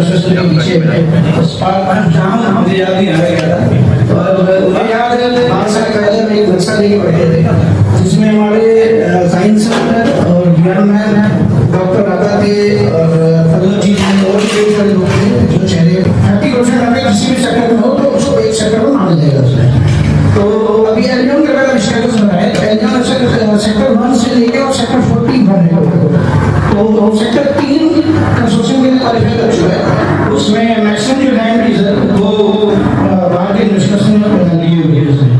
Station के पीछे जहाँ मुझे याद नहीं आ गया था। और मुझे याद है 5 साल पहले मैं एक नक्शा लेके बैठे थे जिसमें हमारे साइंस सेंटर और ज्ञान मैन डॉक्टर राधा थे और फलों जी और भी कई सारे लोग थे जो चेहरे 30% अगर किसी भी सेक्टर में हो तो उसको एक सेक्टर में माना जाएगा उसमें। तो अभी एलियन के बारे में स्टेटस बनाया एलियन सेक्टर 1 से लेके और सेक्टर 14 बने तो सेक्टर 3 कंस्ट्रक्शन के लिए क्वालिफाई कर चुका है। उसमें मैक्सिमम जो लैंड है वो बाहर के इन्वेस्टर्स ने ली हुई है उसमें,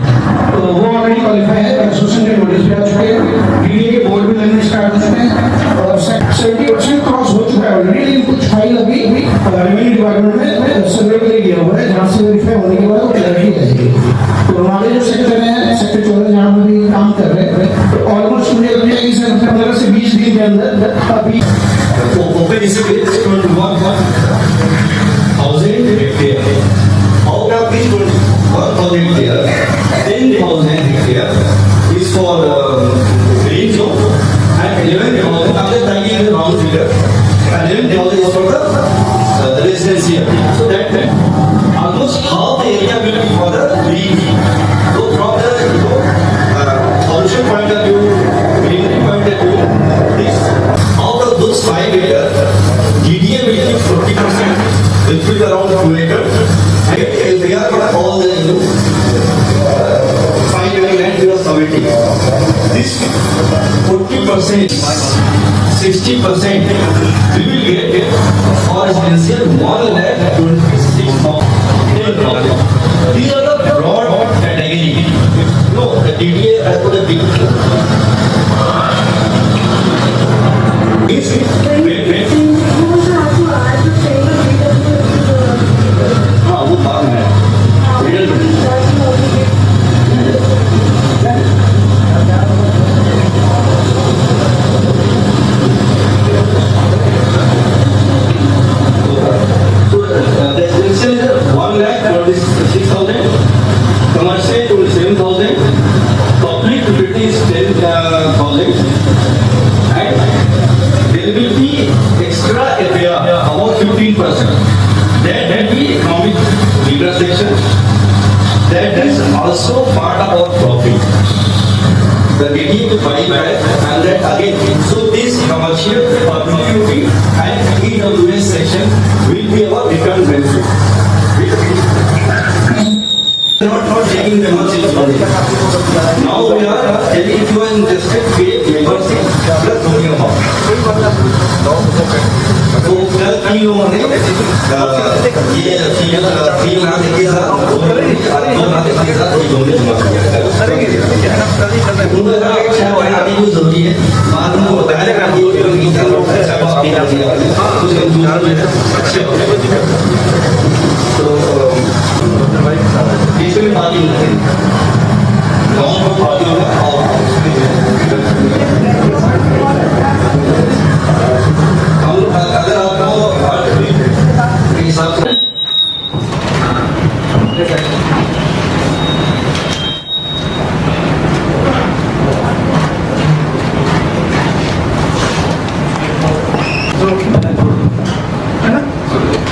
तो वो ऑलरेडी क्वालिफाई है। कंस्ट्रक्शन के नोटिस पे आ चुके हैं, डीडीए के बोर्ड भी लगने स्टार्ट हो चुके हैं और 70% क्रॉस हो चुका है ऑलरेडी। लेकिन कुछ फाइल अभी रेवेन्यू डिपार्टमेंट में सर्वे के लिए गया हुआ है जहाँ से वेरीफाई होने के बाद वो क्लैरिटी रहेगी। तो हमारे जो सेक्टर है सेक्टर 14 जहाँ हम अभी काम कर रहे हैं तो ऑलमोस्ट मुझे लगता है कि सर 15 से 20 दिन के अंदर अभी open is 21,000 hectares. Out of this 21,000 hectares, 10,000 hectares is for green zone and 11,000. I'm just taking the round figure. And 11,000 is for the residential. So that almost half the area will be for the green. So from the pollution point of view, greenery point of view, this out of those 5 acres, DDA will give 40%, which will be around 2 acres. And they are for all the 5 acre land we are submitting. This 40%, 60% we will get for residential 1,26,000. These are the broad category. No, the DDA has got a big. हाँ वो काम है residential 1,26,000, commercial 27,000, public utility is 10,000, and there will be extra area about 15%. That will be economic vigor section. That is also part of our profit. The DDA to buy back and that again. So this commercial, public utility and EWS section will be our return benefit. Not taking the money. Now we are telling if you are interested, pay membership plus talking about. तो कल कई लोगों ने ये feel ना देखे साथ दो ना देखे साथ ये दोनों जमा किया उन्होंने कहा अच्छा बनाने की जरूरी है बाद में बताया कि ये उनकी जरूरत है सब आप पीना दिया कुछ दूसरा में अच्छे तो इसमें बात ही नहीं गाँव में बात होगा और अगर आपको हिसाब से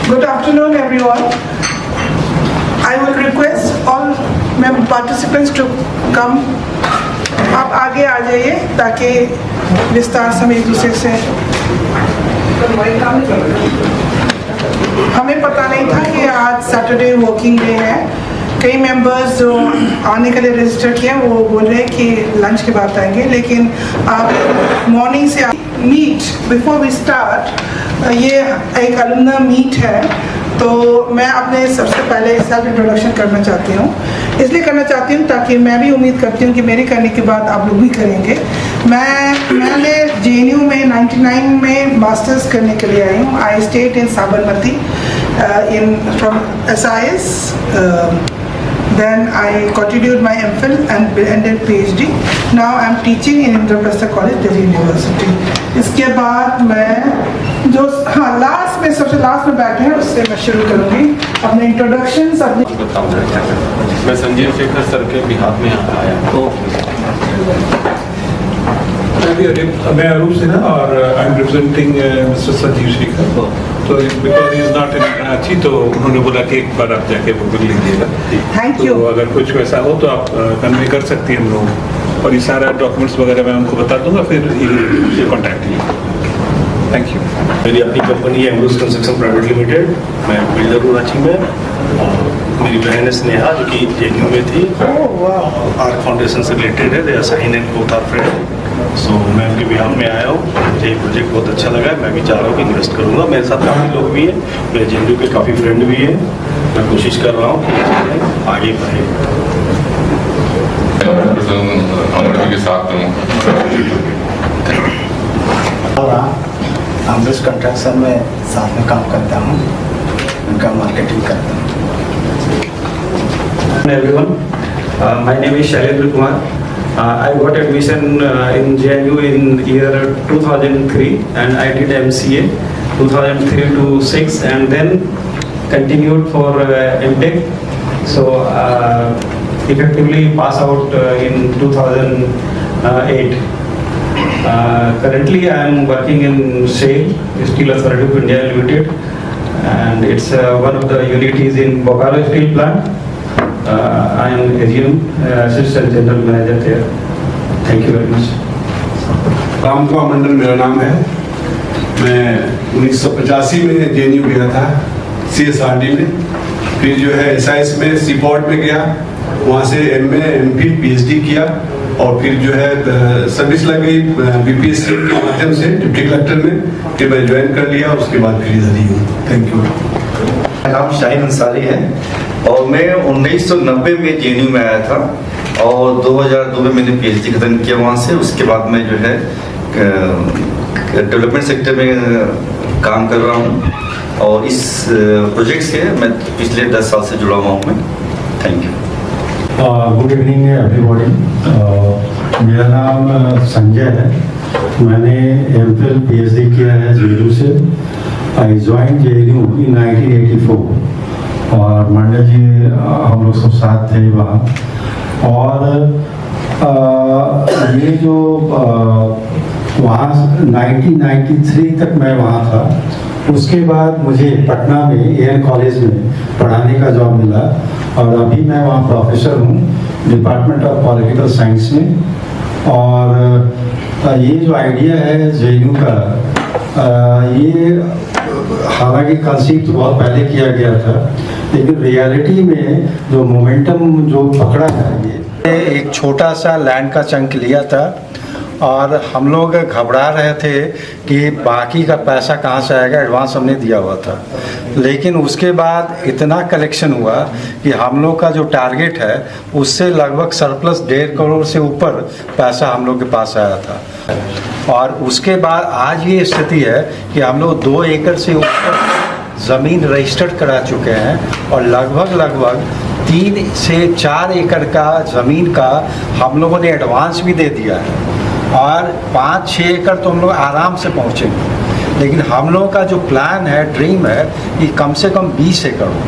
Good afternoon, everyone. I will request all participants to come. आप आगे आ जाइए ताकि विस्तार से हम एक दूसरे से हमें पता नहीं था कि आज सैटरडे वर्किंग डे है। कई मेंबर्स जो आने के लिए रजिस्टर किए हैं वो बोल रहे हैं कि लंच के बाद आएंगे, लेकिन आप मॉर्निंग से मीट बिफोर वी स्टार्ट, ये एक अलुमना मीट है तो मैं अपने सबसे पहले सेल्फ इंट्रोडक्शन करना चाहती हूँ। इसलिए करना चाहती हूँ ताकि मैं भी उम्मीद करती हूँ कि मेरे करने के बाद आप लोग भी करेंगे। मैंने JNU में 99 में मास्टर्स करने के लिए आई हूँ। I stayed in Sabarmati from SIS। Then I continued my MPhil and ended PhD. Now I am teaching in Indraprastha College, Delhi University. इसके बाद मैं जो लास्ट में सबसे लास्ट में बैठे हैं उससे मैं शुरू करूँगी अपने इंट्रोडक्शंस अपने। मैं संजीव शेखर सर के बिहाफ में आया तो मैं अरूप सिन्हा और I am representing mister Sanjeev Shekhar तो because is not in Karachi, तो उन्होंने बोला कि एक बार आप जाके वो कर लीजिएगा। थैंक तो यू। अगर कुछ वैसा हो तो आप कन्वे कर सकती हैं हम लोग, और ये सारा डॉक्यूमेंट्स वगैरह मैं उनको बता दूंगा, फिर ये कॉन्टैक्ट कीजिए। Thank you. मेरी अपनी कंपनी है एम्ब्रोस कंस्ट्रक्शन प्राइवेट लिमिटेड। मैं बिल्डर हूँ रांची में, और मेरी बहन है स्नेहा जो कि जेएनयू में थी, आर्क फाउंडेशन से रिलेटेड है। They are sign and both are friend. So मैं उनके बिहार में आया हूँ, मुझे ये प्रोजेक्ट बहुत अच्छा लगा है। मैं भी चाह रहा हूँ कि इन्वेस्ट करूँगा। मेरे साथ काफ़ी लोग भी हैं, मेरे जेएनयू के काफ़ी फ्रेंड भी हैं। मैं कोशिश कर रहा हूँ कि ये चीज़ें आगे बढ़े। ऑनर के साथ हूँ। और एम्ब्रोस कंस्ट्रक्शन में साथ में काम करता हूँ, उनका मार्केटिंग करता हूँ। Everyone, my name is Shailendra Kumar. I got admission in JNU in year 2003 and I did MCA 2003 to 6 and then continued for MTech. So effectively pass out in 2008. Currently I am working in SAIL, Steel Authority of India Limited, and it's one of the unities in Bokaro Steel Plant. I am AGM, Assistant General Manager there. Thank you very much. Ramkumar मंडल मेरा नाम है। मैं 1985 में JNU गया था CSRD में, फिर जो है SIS में सीपॉट में गया, वहाँ से MA MPhil PhD किया, और फिर जो है सर्विस लग गई BPSC के माध्यम से डिप्टी कलेक्टर में, फिर मैं ज्वाइन कर लिया, उसके बाद फिर इधर ही हूँ। Thank you. मेरा नाम शाहीन अंसारी है और मैं 1990 में जेएनयू में आया था, और 2002 में मैंने PhD खत्म किया वहाँ से। उसके बाद मैं जो है डेवलपमेंट सेक्टर में काम कर रहा हूँ, और इस प्रोजेक्ट से मैं पिछले 10 साल से जुड़ा हुआ हूँ मैं। Thank you. Good evening everybody. मेरा नाम संजय है। मैंने MPhil PhD किया है जेएनयू से। आई ज्वाइन जेएनयू इन 1984 और मंडल जी हम लोग सब साथ थे वहाँ। और ये जो वहाँ 1993 तक मैं वहाँ था। उसके बाद मुझे पटना में AN कॉलेज में पढ़ाने का जॉब मिला, और अभी मैं वहाँ प्रोफेसर हूँ डिपार्टमेंट ऑफ पॉलिटिकल साइंस में। और ये जो आइडिया है जेएनयू का, ये हालांकि कंसीव तो बहुत पहले किया गया था, लेकिन रियलिटी में जो मोमेंटम जो पकड़ा है, ये एक छोटा सा लैंड का चंक लिया था, और हम लोग घबरा रहे थे कि बाकी का पैसा कहाँ से आएगा, एडवांस हमने दिया हुआ था। लेकिन उसके बाद इतना कलेक्शन हुआ कि हम लोग का जो टारगेट है उससे लगभग सरप्लस 1.5 करोड़ से ऊपर पैसा हम लोग के पास आया था। और उसके बाद आज ये स्थिति है कि हम लोग 2 एकड़ से ऊपर ज़मीन रजिस्टर्ड करा चुके हैं, और लगभग 3 से 4 एकड़ का ज़मीन का हम लोगों ने एडवांस भी दे दिया है, और 5-6 एकड़ तो हम लोग आराम से पहुँचेंगे। लेकिन हम लोगों का जो प्लान है, ड्रीम है कि कम से कम 20 एकड़ हो।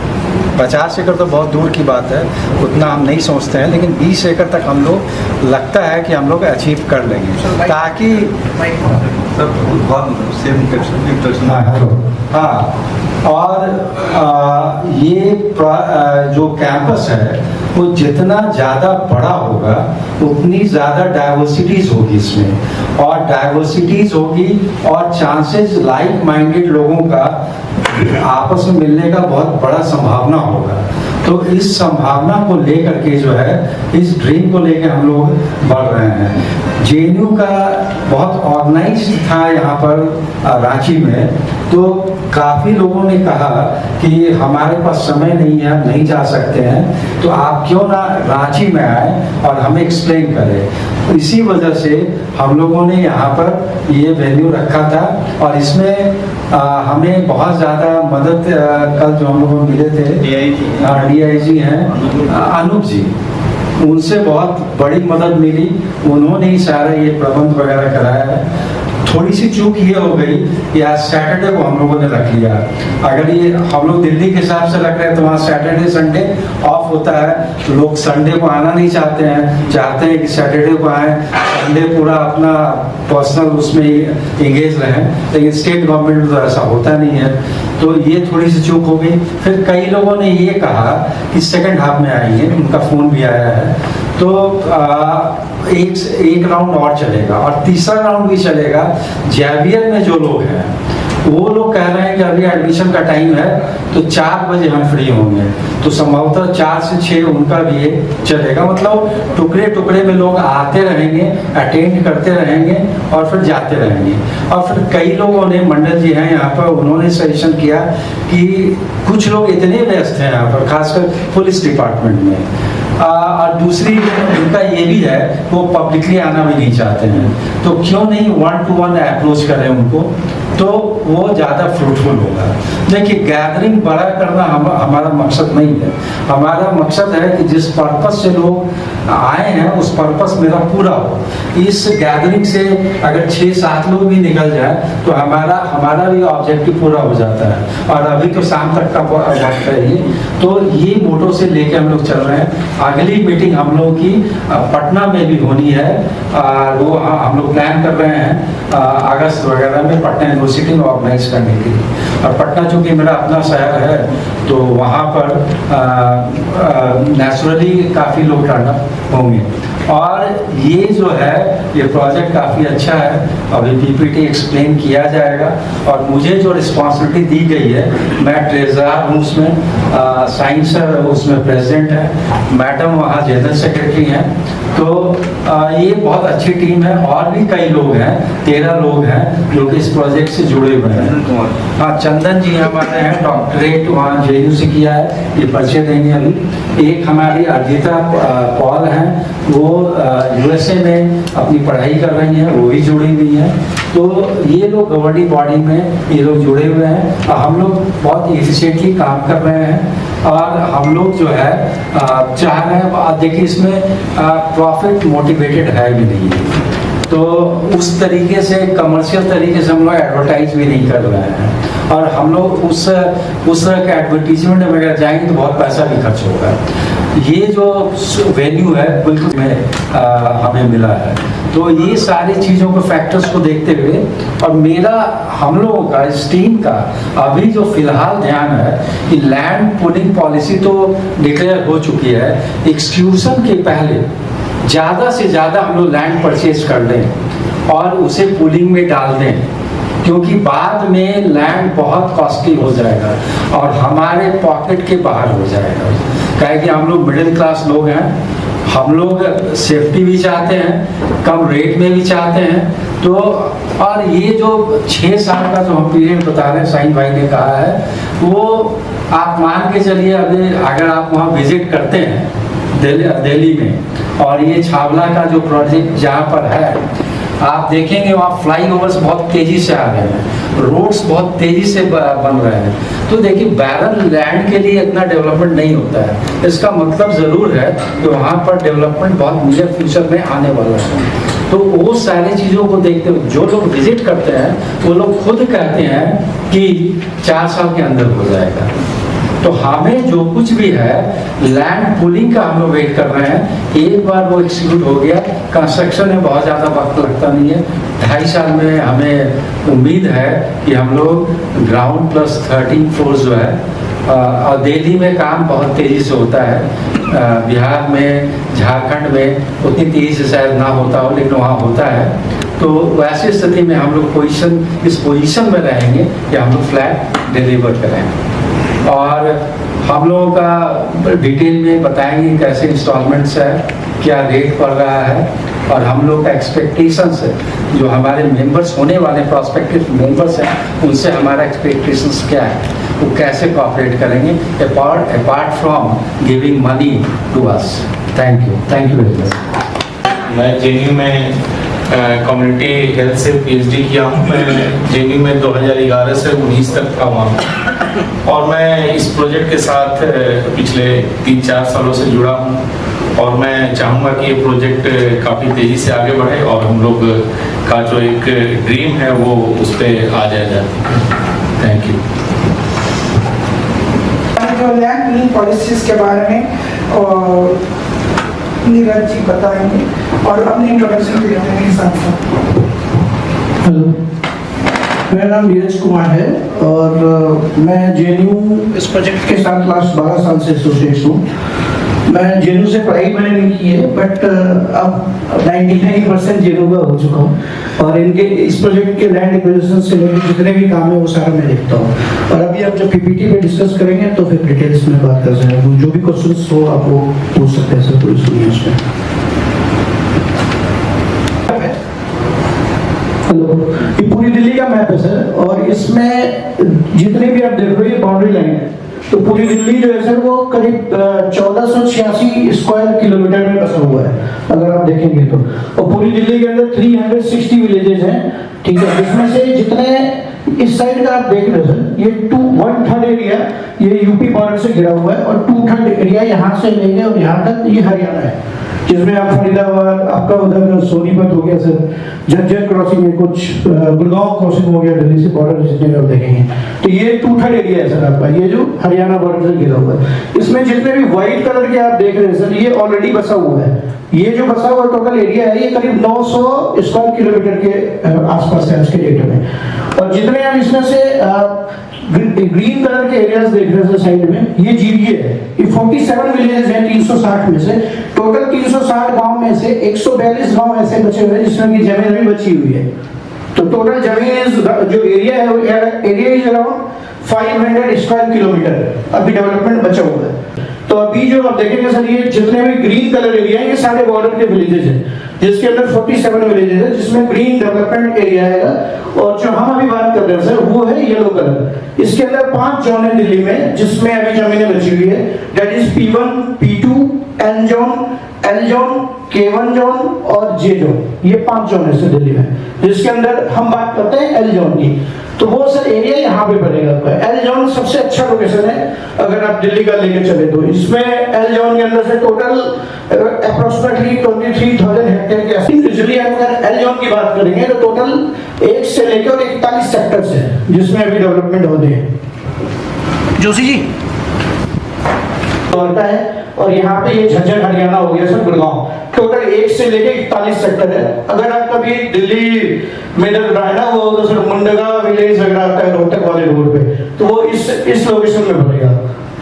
50 एकड़ तो बहुत दूर की बात है, उतना हम नहीं सोचते हैं, लेकिन 20 एकड़ तक हम लोग लगता है कि हम लोग अचीव कर लेंगे, ताकि हाँ। और ये जो कैंपस है वो जितना ज़्यादा बड़ा होगा उतनी ज़्यादा डाइवर्सिटीज़ होगी इसमें, और डाइवर्सिटीज़ होगी और चांसेस लाइक माइंडेड लोगों का आपस में मिलने का बहुत बड़ा संभावना होगा। तो इस संभावना को लेकर के जो है, इस ड्रीम को लेकर हम लोग बढ़ रहे हैं। जेएनयू का बहुत ऑर्गेनाइज्ड था यहाँ पर रांची में, तो काफ़ी लोगों ने कहा कि हमारे पास समय नहीं है, नहीं जा सकते हैं, तो आप क्यों ना रांची में आए और हमें एक्सप्लेन करें। इसी वजह से हम लोगों ने यहाँ पर ये वेन्यू रखा था, और इसमें हमें बहुत ज़्यादा मदद कल जो हम लोग मिले थे DIG हैं अनूप जी, उनसे बहुत बड़ी मदद मिली। उन्होंने ही सारा ये प्रबंध वगैरह कराया है। थोड़ी सी चूक ये हो गई कि आज सैटरडे को हम लोगों ने रख लिया। अगर ये हम लोग दिल्ली के हिसाब से रख रहे हैं तो वहाँ सैटरडे संडे ऑफ होता है, लोग संडे को आना नहीं चाहते हैं, चाहते हैं कि सैटरडे को आए, संडे पूरा अपना पर्सनल उसमें एंगेज रहें। लेकिन स्टेट गवर्नमेंट में तो ऐसा होता नहीं है। तो ये थोड़ी सी चूक हो गई। फिर कई लोगों ने ये कहा कि सेकंड हाफ में आएंगे, उनका फ़ोन भी आया है, तो एक राउंड और चलेगा और तीसरा राउंड भी चलेगा। जेवियर में जो लोग हैं वो लोग कह रहे हैं कि अभी एडमिशन का टाइम है तो 4 बजे हम फ्री होंगे, तो संभवतः 4 से 6 उनका भी ये चलेगा। मतलब टुकड़े टुकड़े में लोग आते रहेंगे, अटेंड करते रहेंगे और फिर जाते रहेंगे। और फिर कई लोगों ने, मंडल जी हैं यहाँ पर, उन्होंने सजेशन किया कि कुछ लोग इतने व्यस्त हैं यहाँ पर, खासकर पुलिस डिपार्टमेंट में, और दूसरी उनका ये भी है वो पब्लिकली आना भी नहीं चाहते हैं, तो क्यों नहीं 1-to-1 अप्रोच करें उनको, तो वो ज़्यादा फ्रूटफुल होगा। देखिए, गैदरिंग बड़ा करना हमारा मकसद नहीं है। हमारा मकसद है कि जिस पर्पस से लोग आए हैं उस पर्पस मेरा पूरा हो। इस गैदरिंग से अगर 6-7 लोग भी निकल जाए तो हमारा भी ऑब्जेक्टिव पूरा हो जाता है। और अभी तो शाम तक का वक्त है ये, तो ये मोटो से लेके हम लोग चल रहे हैं। अगली मीटिंग हम लोगों की पटना में भी होनी है, वो हम लोग प्लान कर रहे हैं अगस्त वगैरह में पटना यूनिवर्सिटी में ऑर्गेनाइज करने के लिए। और पटना चूँकि मेरा अपना शहर है तो वहाँ पर नेचुरली काफ़ी लोग टर्न अप होंगे। और ये जो है ये प्रोजेक्ट काफ़ी अच्छा है, अभी पीपीटी एक्सप्लेन किया जाएगा। और मुझे जो रिस्पॉन्सिबिलिटी दी गई है, मैं ट्रेजरर हूँ उसमें, साइंस सर उसमें प्रेसिडेंट है, मैडम वहाँ जनरल सेक्रेटरी हैं, तो ये बहुत अच्छी टीम है। और भी कई लोग हैं, 13 लोग हैं जो कि इस प्रोजेक्ट से जुड़े हुए हैं। हाँ, चंदन जी हमारे हैं, डॉक्टरेट वहाँ JNU से किया है, ये परिचय देंगे अभी। एक हमारी अर्जिता पॉल हैं, वो USA में अपनी पढ़ाई कर रही हैं, वो भी जुड़ी हुई हैं। तो ये लोग गवर्निंग बॉडी में ये लोग जुड़े हुए हैं और हम लोग बहुत इफिशिएंटली काम कर रहे हैं। और हम लोग जो है चाह रहे हैं, देखिए इसमें प्रॉफिट मोटिवेटेड है भी नहीं है, तो उस तरीके से कमर्शियल तरीके से हम लोग एडवर्टाइज भी नहीं कर रहे हैं। और हम लोग उस तरह के एडवर्टीजमेंट में अगर जाएंगे तो बहुत पैसा भी खर्च होगा। ये जो वैल्यू है बिल्कुल हमें मिला है। तो ये सारी चीज़ों को, फैक्टर्स को देखते हुए, और मेरा हम लोगों का, इस टीम का अभी जो फिलहाल ध्यान है कि लैंड पूलिंग पॉलिसी तो डिक्लेयर हो चुकी है, एक्सक्लूशन के पहले ज़्यादा से ज़्यादा हम लोग लैंड परचेज कर लें और उसे पूलिंग में डाल दें, क्योंकि बाद में लैंड बहुत कॉस्टली हो जाएगा और हमारे पॉकेट के बाहर हो जाएगा। काहे कि हम लोग मिडिल क्लास लोग हैं, हम लोग सेफ्टी भी चाहते हैं, कम रेट में भी चाहते हैं। तो और ये जो 6 साल का जो हम पीरियड बता रहे हैं, साईं भाई ने कहा है, वो आप मान के चलिए, अभी अगर आप वहाँ विजिट करते हैं दिल्ली में, और ये छावला का जो प्रोजेक्ट जहाँ पर है, आप देखेंगे वहाँ फ्लाईओवर्स बहुत तेजी से आ रहे हैं, रोड्स बहुत तेजी से बन रहे हैं। तो देखिए, बैरन लैंड के लिए इतना डेवलपमेंट नहीं होता है। इसका मतलब ज़रूर है कि वहाँ पर डेवलपमेंट बहुत नियर फ्यूचर में आने वाला है। तो वो सारी चीज़ों को देखते हुए जो लोग विजिट करते हैं वो लोग खुद कहते हैं कि 4 साल के अंदर हो जाएगा। तो हमें जो कुछ भी है लैंड पूलिंग का हम लोग वेट कर रहे हैं। एक बार वो एग्जीक्यूट हो गया, कंस्ट्रक्शन में बहुत ज़्यादा वक्त लगता नहीं है, 2.5 साल में हमें उम्मीद है कि हम लोग ग्राउंड प्लस 13 फ्लोर जो है, और दिल्ली में काम बहुत तेज़ी से होता है, बिहार में, झारखंड में उतनी तेज़ी से शायद ना होता हो, लेकिन वहाँ होता है। तो वैसी स्थिति में हम लोग इस पोजीशन में रहेंगे कि हम लोग फ्लैट डिलीवर करें। और हम लोगों का डिटेल में बताएंगे कैसे इंस्टॉलमेंट्स है, क्या रेट पड़ रहा है, और हम लोग का एक्सपेक्टेशंस है, जो हमारे मेंबर्स होने वाले प्रोस्पेक्टिव मेंबर्स हैं, उनसे हमारा एक्सपेक्टेशंस क्या है, वो कैसे कोऑपरेट करेंगे apart from giving money to us. Thank you very much. मैं JNU में कम्युनिटी हेल्थ से PhD किया हूँ। मैं JNU में 2011 से 19 तक का हुआ हूँ और मैं इस प्रोजेक्ट के साथ पिछले 3-4 सालों से जुड़ा हूँ और मैं चाहूँगा कि ये प्रोजेक्ट काफ़ी तेज़ी से आगे बढ़े और हम लोग का जो एक ड्रीम है वो उस पर आ जाएगा। Thank you. जो लैंड पूलिंग पॉलिसीज के बारे में नीरज जी बताएंगे और अपने इंट्रोडक्शन भी देते हैं साथ साथ। हेलो, मेरा नाम नीरज कुमार है और मैं जेएनयू इस प्रोजेक्ट के साथ लास्ट 12 साल से एसोसिएट हूँ। मैं जेएनयू से पढ़ाई मैंने नहीं की है, बट अब 99% जेएनयू का हो चुका हूँ और इनके इस प्रोजेक्ट के लैंड एक्विजिशन से लेकर जितने भी काम है वो सारा मैं देखता हूँ। और अभी आप जब पीपीटी पे डिस्कस करेंगे तो फिर डिटेल्स में बात कर सकते हैं। जो भी क्वेश्चंस हो आप वो पूछ सकते हैं सर, कोई सुनिए उसमें। हेलो, ये पूरी दिल्ली का मैप है सर और इसमें जितने भी आप देख रहे हो ये बाउंड्री लाइन है। तो पूरी दिल्ली जो है सर वो करीब 1486 स्क्वायर किलोमीटर में बसा हुआ है अगर आप देखेंगे तो। और पूरी दिल्ली के अंदर 360 विलेजेस हैं, ठीक है, जिसमें से जितने इस साइड का आप देख रहे हो सर ये 1/3 एरिया ये यूपी बॉर्डर से घिरा हुआ है और 2/3 एरिया यहाँ से लेके और यहाँ तक ये हरियाणा है, जिसमें आप फरीदाबाद आपका उधर सोनीपत हो गया सर, झज्जर क्रॉसिंग है, कुछ गुड़गांव क्रॉसिंग हो गया दिल्ली से बॉर्डर जितने आप देखेंगे। तो ये 2/3 एरिया है सर आपका, ये जो हरियाणा बॉर्डर से घिरा हुआ है। इसमें जितने भी व्हाइट कलर के आप देख रहे हैं सर ये ऑलरेडी बसा हुआ है। ये जो बसा हुआ टोटल एरिया है ये करीब 900 स्क्वायर किलोमीटर के आसपास है उसके डेटा में। और जितने आप इसमें से ग्रीन कलर के एरियाज देख रहे हैं साइड में ये जीडीए है। ये 47 विलेजेस हैं 360 में से। टोटल 360 गांव में से 142 गांव ऐसे बचे हुए हैं जिसमें की जमीन अभी बची हुई है। तो टोटल जमीन जो एरिया है वो area is around 500 square kilometre अभी डेवलपमेंट बचा हुआ है। तो अभी जो आप देखेंगे सर ये जितने भी ग्रीन कलर एरिया है ये सारे बॉर्डर के विलेजेस हैं, जिसके अंदर 47 विलेजेस है जिसमें ग्रीन डेवलपमेंट एरिया है। और जो हम अभी बात कर रहे हैं सर वो है येलो कलर। इसके अंदर 5 जोन है दिल्ली में जिसमें अभी जमीनें बची हुई है, that is P1, P2, N zone, L zone, K1 zone और J जोन। ये 5 जोन है सर दिल्ली में, जिसके अंदर हम बात करते हैं L जोन की। तो वो सर एरिया यहाँ पे पड़ेगा आपका। L जोन सबसे अच्छा लोकेशन है अगर आप दिल्ली का लेके चले तो। इसमें L जोन के अंदर से टोटल अप्रोक्सीमेटली 23,000 हेक्टेयर के आसपास। यूजुअली अगर L जोन की बात करेंगे तो टोटल 1 से लेकर 41 सेक्टर्स है जिसमें अभी डेवलपमेंट होते हैं। जोशी जी होता है और यहाँ पे ये झज्जर हरियाणा हो गया सर गुड़गांव। टोटल 1 से लेके 41 सेक्टर है। अगर आप कभी दिल्ली में जब रहना हो तो सर मुंडगा विलेज अगर आता है रोहतक वाले रोड पे तो वो इस लोकेशन में पड़ेगा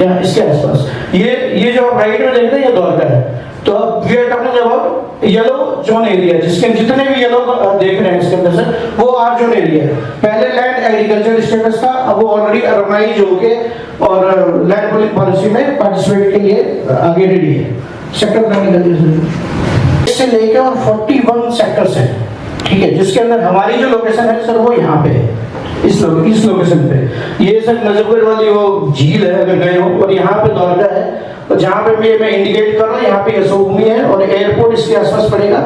या इसके आसपास। ये जो राइट में देखते हैं ये द्वारका है। तो अब we are talking about yellow zone area, जिसके जितने भी येलो देख रहे हैं इसके अंदर सर वो आर जोन एरिया है। पहले लैंड एग्रीकल्चर स्टेटस था, अब वो ऑलरेडी अर्बनाइज होके और लैंड पूलिंग पॉलिसी में पार्टिसिपेट के लिए आगे रेडी है। सेक्टर प्लानिंग से लेकर और 41 सेक्टर्स हैं, ठीक है, जिसके अंदर हमारी जो लोकेशन है सर वो यहाँ पे है, इस लोकेशन पे। ये सर नजफगढ़ वाली वो झील है अगर गए हो, और यहाँ पे द्वारका है। और जहाँ पे मैं इंडिकेट कर रहा हूँ यहाँ पे यशोभूमि है और एयरपोर्ट इसके आसपास पड़ेगा।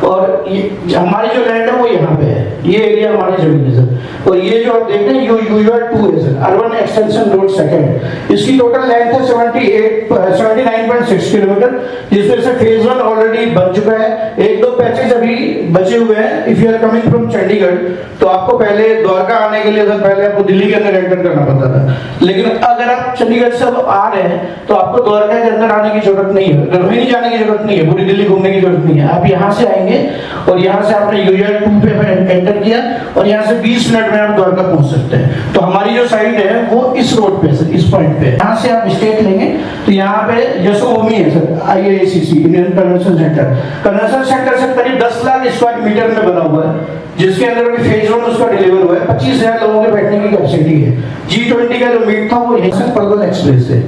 और ये हमारी जो लैंड है वो यहाँ पे है, ये एरिया हमारी जमीन है सर। और ये जो आप देख रहे हैं UR2 है sir, urban extension road second. इसकी टोटल लेंथ है 79.6 किलोमीटर, जिसमें से फेज 1 ऑलरेडी बन चुका है। 1-2 पैचेज अभी बचे हुए हैं। If you are coming from Chandigarh तो आपको पहले द्वारका आने के लिए सर पहले आपको दिल्ली के अंदर एंटर करना पड़ता था, लेकिन अगर आप चंडीगढ़ से आ रहे हैं तो आपको द्वारका के अंदर आने की जरूरत नहीं है, रोहिणी जाने की जरूरत नहीं है, पूरी दिल्ली घूमने की जरूरत नहीं है। आप यहाँ से आएंगे और यहाँ से आपने UR2 पे एंटर किया और यहाँ से 20 मिनट में आप द्वारका पहुंच सकते हैं। तो हमारी जो साइड है वो इस रोड पे सर, इस पॉइंट पे। यहाँ से आप स्टेट लेंगे तो यहाँ पे यशोभूमि है sir, IICC Indian convention centre. Convention centre से करीब 10 लाख स्क्वायर मीटर में बना हुआ है, जिसके अंदर अभी फेज 1 उसका डिलीवर हुआ है। 25,000 लोगों के बैठने की कैपेसिटी है। G20 का जो मीट था वो यहीं से पलवल एक्सप्रेस से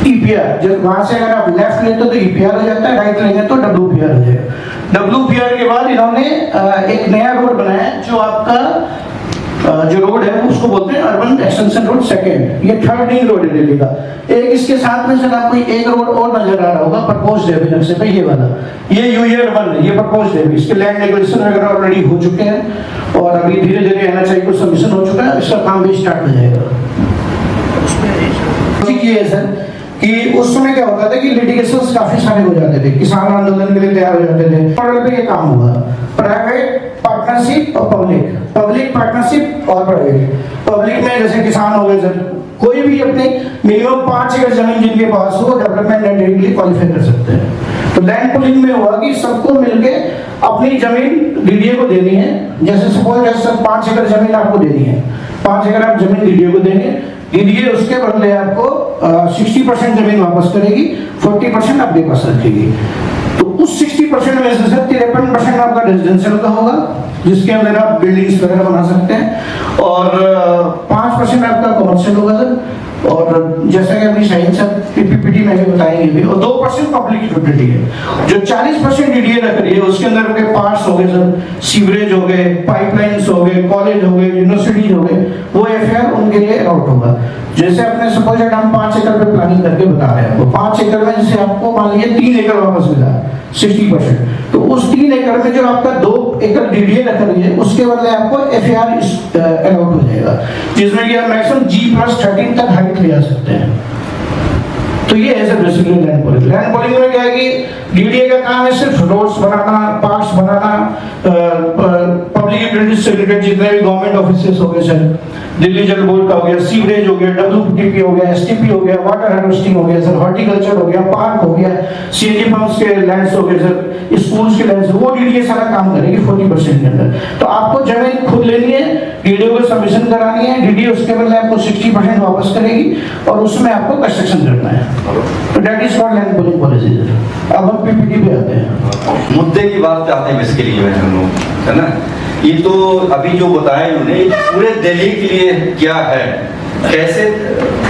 EPR, जब वहां से अगर आप लेफ्ट लेते हो तो EPR हो जाता है, राइट लेंगे तो WPR हो जाएगा। WPR के बाद इन्होंने एक नया रोड बनाया जो आपका जो रोड है उसको बोलते हैं अर्बन एक्सटेंशन रोड सेकंड। ये 3rd रिंग रोड है दिल्ली का। एक इसके साथ में सर आपको एक रोड और नजर आ रहा होगा प्रपोज्ड है अभी से, ये वाला, ये UR1 है, ये प्रपोज्ड है। इसके लैंड एक्विजिशन वगैरह ऑलरेडी हो चुके हैं और अभी धीरे धीरे NHAI को सबमिशन हो चुका है, इसका काम भी स्टार्ट हो जाएगा। ये है सर कि उस समय क्या होता था कि लिटिगेशंस काफी सारे हो जाते थे, किसान आंदोलन के लिए तैयार हो जाते थे। मॉडल पे ये काम हुआ, प्राइवेट पार्टनरशिप और पब्लिक पार्टनरशिप और प्राइवेट। पब्लिक में जैसे किसान हो गए सर, कोई भी अपनी मिनिमम 5 एकड़ जमीन जिनके पास हो डेवलपमेंट एंड के लिए क्वालिफाई कर सकते हैं। तो लैंड पूलिंग में हुआ कि सबको मिलके अपनी जमीन डीडीए को देनी है। जैसे सपोज सर 5 एकड़ जमीन आपको देनी है, 5 एकड़ आप जमीन डीडीए को देंगे, डीडीए उसके बदले आपको 60% जमीन वापस करेगी, 40% आपके पास रखेगी। तो उस 60% में से 53% आपका रेजिडेंशियल का होगा, जिसके अंदर आप बिल्डिंग्स वगैरह बना सकते हैं, और 5% आपका कमर्शियल होगा सर, और जैसा कि अपनी साइंस पीपीपी में भी बताएंगे भी, और 2% पब्लिक यूटिलिटी है। जो 40% डीडीए रख रही है उसके अंदर उनके पार्ट्स हो गए सर, सीवरेज हो गए, पाइपलाइंस हो गए, कॉलेज हो गए, यूनिवर्सिटीज हो गए, वो एफआईआर उनके लिए अलॉट होगा। जैसे अपने सपोज हम 5 एकड़ पे प्लानिंग करके बता रहे हैं, तो 5 एकड़ में जैसे आपको मान लीजिए 3 एकड़ वापस मिला 60%, तो उस 3 एकड़ में जो आपका 2 एकड़ डीडीए रख रही है उसके बदले आपको एफआईआर अलॉट हो जाएगा, जिसमें कि आप मैक्सिमम G+13 तक हाइट ले जा सकते हैं। तो ये है sir basically land polling. Land polling में क्या है कि डीडीए का काम है सिर्फ रोड्स बनाना, पार्क्स बनाना, पब्लिक यूटिलिटीज से रिलेटेड जितने भी गवर्नमेंट ऑफिसेस हो गए सर, दिल्ली जल बोर्ड का हो गया, सीवरेज हो गया, डब्ल्यूपीटीपी हो गया, एसटीपी हो गया, वाटर हार्वेस्टिंग हो गया सर, हॉर्टिकल्चर हो गया, पार्क हो गया, सीएनजी पंप्स के लैंड्स हो गए सर, स्कूल्स के लैंड्स, वो डीडीए सारा काम करेगी 40% के अंदर। तो आपको जमीन खुद लेनी है, डीडीए को सबमिशन करानी है, डीडीए उसके बदले आपको 60% वापस करेगी, और उसमें आपको कंस्ट्रक्शन करना है। तो that is called land polling policy. अब हम पीपीटी पे आते हैं, मुद्दे की बात पे आते हैं इसके लिए हम लोग, है ना। ये तो अभी जो बताया उन्होंने, पूरे दिल्ली के लिए क्या है, कैसे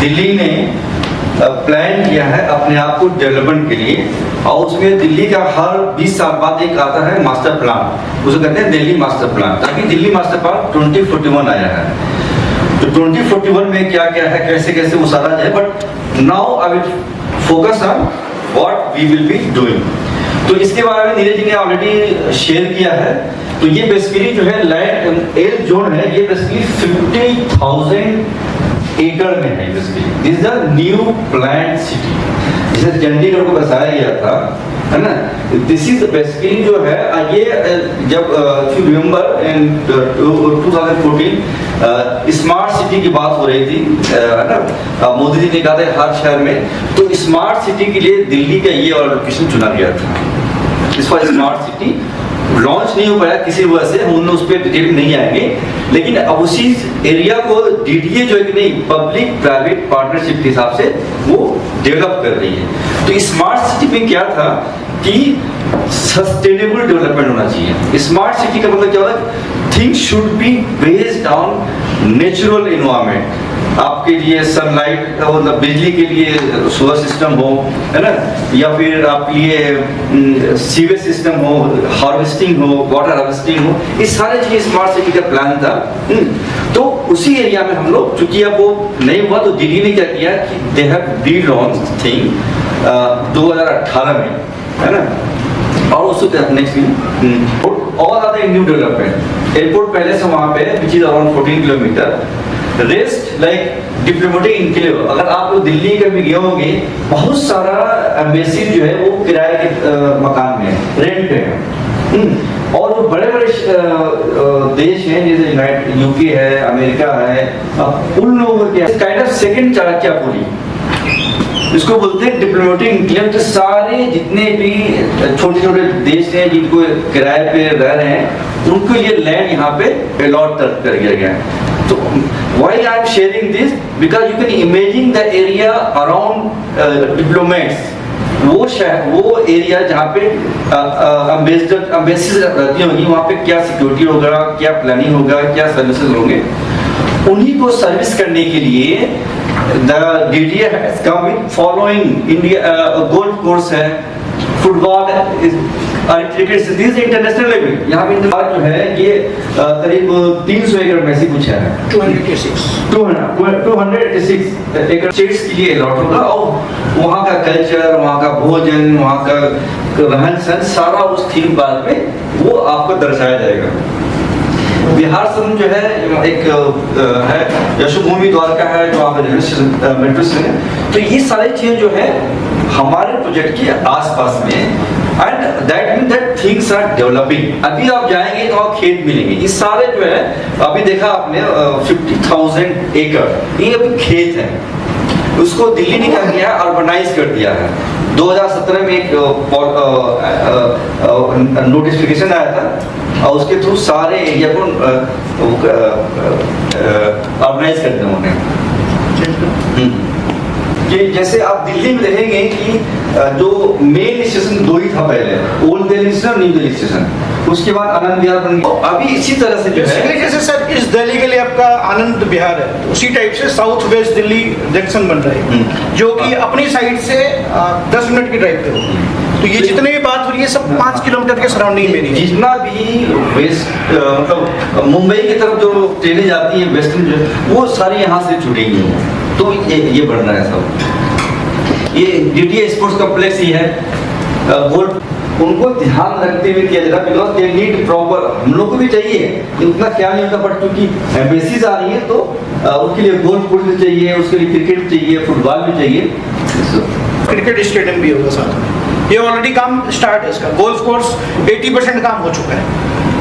दिल्ली ने प्लान किया है अपने आप को डेवलपमेंट के लिए, और उसमें दिल्ली का हर 20 साल बाद एक आता है मास्टर प्लान, उसे कहते हैं दिल्ली मास्टर प्लान। अभी दिल्ली मास्टर प्लान 2041 आया है, तो 2041 में क्या क्या है, कैसे कैसे वो सारा है, but now I will focus on what we will be doing. तो इसके बारे में नीरज जी ने ऑलरेडी शेयर किया है। तो ये बेसिकली जो है लैंड एल जोन है, ये बेसिकली 50,000 एकड़ में है। Basically this is a new planned city, जिसे चंडीगढ़ को बसाया गया था, है ना। दिस इज बेसिकली जो है ये जब if you remember in 2014 smart city की बात हो रही थी, है ना, मोदी जी ने कहा था हर शहर में, तो स्मार्ट सिटी के लिए दिल्ली का ये लोकेशन चुना गया था। इस पर स्मार्ट सिटी लॉन्च नहीं हो पाया किसी वजह से, हम उस पर डिटेल नहीं आएंगे, लेकिन अब उसी एरिया को डीडीए जो है नहीं पब्लिक प्राइवेट पार्टनरशिप के हिसाब से वो डेवलप कर रही है। तो स्मार्ट सिटी में क्या था कि सस्टेनेबल डेवलपमेंट होना चाहिए। स्मार्ट सिटी का मतलब क्या होता है, things should be based on natural environment. आपके लिए सनलाइट मतलब बिजली के लिए सोलर सिस्टम हो, है ना, या फिर आपके लिए सीवेज सिस्टम हो, हार्वेस्टिंग हो, वाटर हार्वेस्टिंग हो, इस सारे चीजें स्मार्ट सिटी का प्लान था। तो उसी एरिया में हम लोग, चूंकि अब वो नहीं हुआ, तो दिल्ली ने क्या किया कि दे हैव री-लॉन्च थिंग 2018 में, है ना। और उससे next all other new development airport पहले से वहां पे which is around 14 kilometre, rest like diplomatic enclave. अगर आप लोग दिल्ली के भी गए होंगे, बहुत सारा एम्बेसी जो है वो किराए के मकान में है, रेंट पे है। और वो बड़े बड़े देश हैं जैसे यूनाइटेड यूके है, अमेरिका है, उन लोगों के काइंड ऑफ सेकंड चाणक्यपुरी इसको बोलते हैं डिप्लोमेटिक इनक्लेव। तो सारे जितने भी छोटे छोटे देश हैं जिनको किराए पे रह रहे हैं, उनको ये लैंड यहाँ पे अलॉट कर दिया गया है। तो why I am sharing this, because you can imagine the area around diplomats, वो शहर, वो एरिया जहाँ पे एम्बेसीज रहती होंगी, वहाँ पे क्या सिक्योरिटी होगा, क्या प्लानिंग होगा, क्या सर्विसेज होंगे, उन्हीं को सर्विस करने के लिए the DDA has come with following India golf course है, football cricket, this international level. यहाँ पे जो है ये करीब 300 एकड़ में से कुछ है, 286 एकड़ स्टेट्स के लिए अलॉट होगा, और वहाँ का कल्चर, वहाँ का भोजन, वहाँ का रहन सहन सारा उस थीम पार्क में वो आपको दर्शाया जाएगा। बिहार संघ जो है एक है, यशोभूमि द्वारका है जो आप मेट्रो से है। तो ये सारी चीजें जो है हमारे प्रोजेक्ट के आसपास में, and that mean that things are developing. अभी आप जाएंगे तो आप खेत मिलेंगे, ये सारे जो है अभी देखा आपने 50,000 एकड़, ये अभी खेत है, उसको दिल्ली ने क्या किया है, अर्बनाइज कर दिया है। 2017 में एक नोटिफिकेशन आया था और उसके थ्रू सारे एरिया को अर्बनाइज कर दिया उन्होंने। कि जैसे आप दिल्ली में देखेंगे कि जो मेन स्टेशन 2 ही था पहले, ओल्ड दिल्ली स्टेशन और न्यू दिल्ली स्टेशन, उसके बाद आनंद विहार बन गया। अभी इसी तरह से जो है, जैसे सर इस दिल्ली के लिए आपका आनंद विहार है, उसी टाइप से साउथ वेस्ट दिल्ली जंक्शन बन रहा है जो कि अपनी साइड से 10 मिनट की ड्राइव पे हो। तो ये जितने भी बात हो रही है सब 5 किलोमीटर के सराउंडिंग में है। जितना भी वेस्ट मतलब मुंबई की तरफ जो ट्रेनें जाती हैं वेस्टर्न, वो सारी यहाँ से जुड़ेंगी। तो ये बढ़ रहा है सब। ये DTA स्पोर्ट्स कॉम्प्लेक्स ही है, गोल्ड उनको ध्यान रखते हुए किया जाता है, बिकॉज दे नीड प्रॉपर, हम लोग को भी चाहिए, ये उतना ख्याल नहीं होता, बट क्योंकि एम्बेसीज आ रही है तो उसके लिए गोल्फ कोर्स भी चाहिए, उसके लिए क्रिकेट चाहिए, फुटबॉल भी चाहिए, क्रिकेट स्टेडियम भी होगा साथ में। ये ऑलरेडी काम स्टार्ट है इसका, गोल्फ कोर्स 80% काम हो चुका है।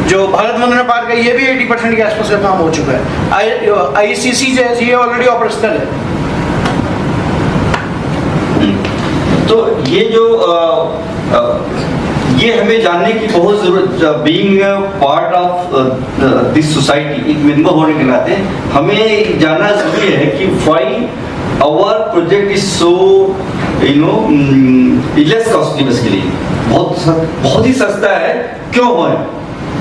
जो भारत मनोरंजन पार्क है ये भी 80% के आसपास का काम हो चुका है। ICC जो है ये ऑलरेडी ऑपरेशनल है। तो ये जो ये हमें जानने की बहुत जरूरत, being part of this society, एक मेंबर होने के नाते हमें जानना जरूरी है कि why our project is so less costly. Basically बहुत ही सस्ता है, क्यों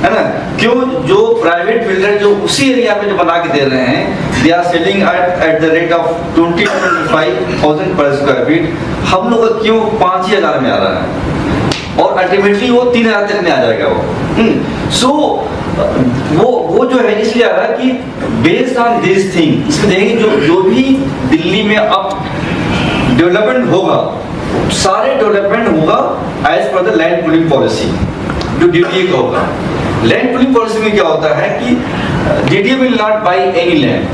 है ना? क्यों जो प्राइवेट बिल्डर जो उसी एरिया में जो बना के दे रहे हैं, they are selling at the rate of 20-25,000 per square feet, हम लोग का क्यों 5,000 में आ रहा है और अल्टीमेटली वो 3,000 तक में आ जाएगा वो। सो वो जो है इसलिए आ रहा है कि बेस्ड ऑन दिस थिंग, इसमें देखेंगे जो भी दिल्ली में अब डेवलपमेंट होगा, सारे डेवलपमेंट होगा as per the land pooling policy जो DTA का होगा। लैंड पूलिंग पॉलिसी में क्या होता है कि DTA will not by any land,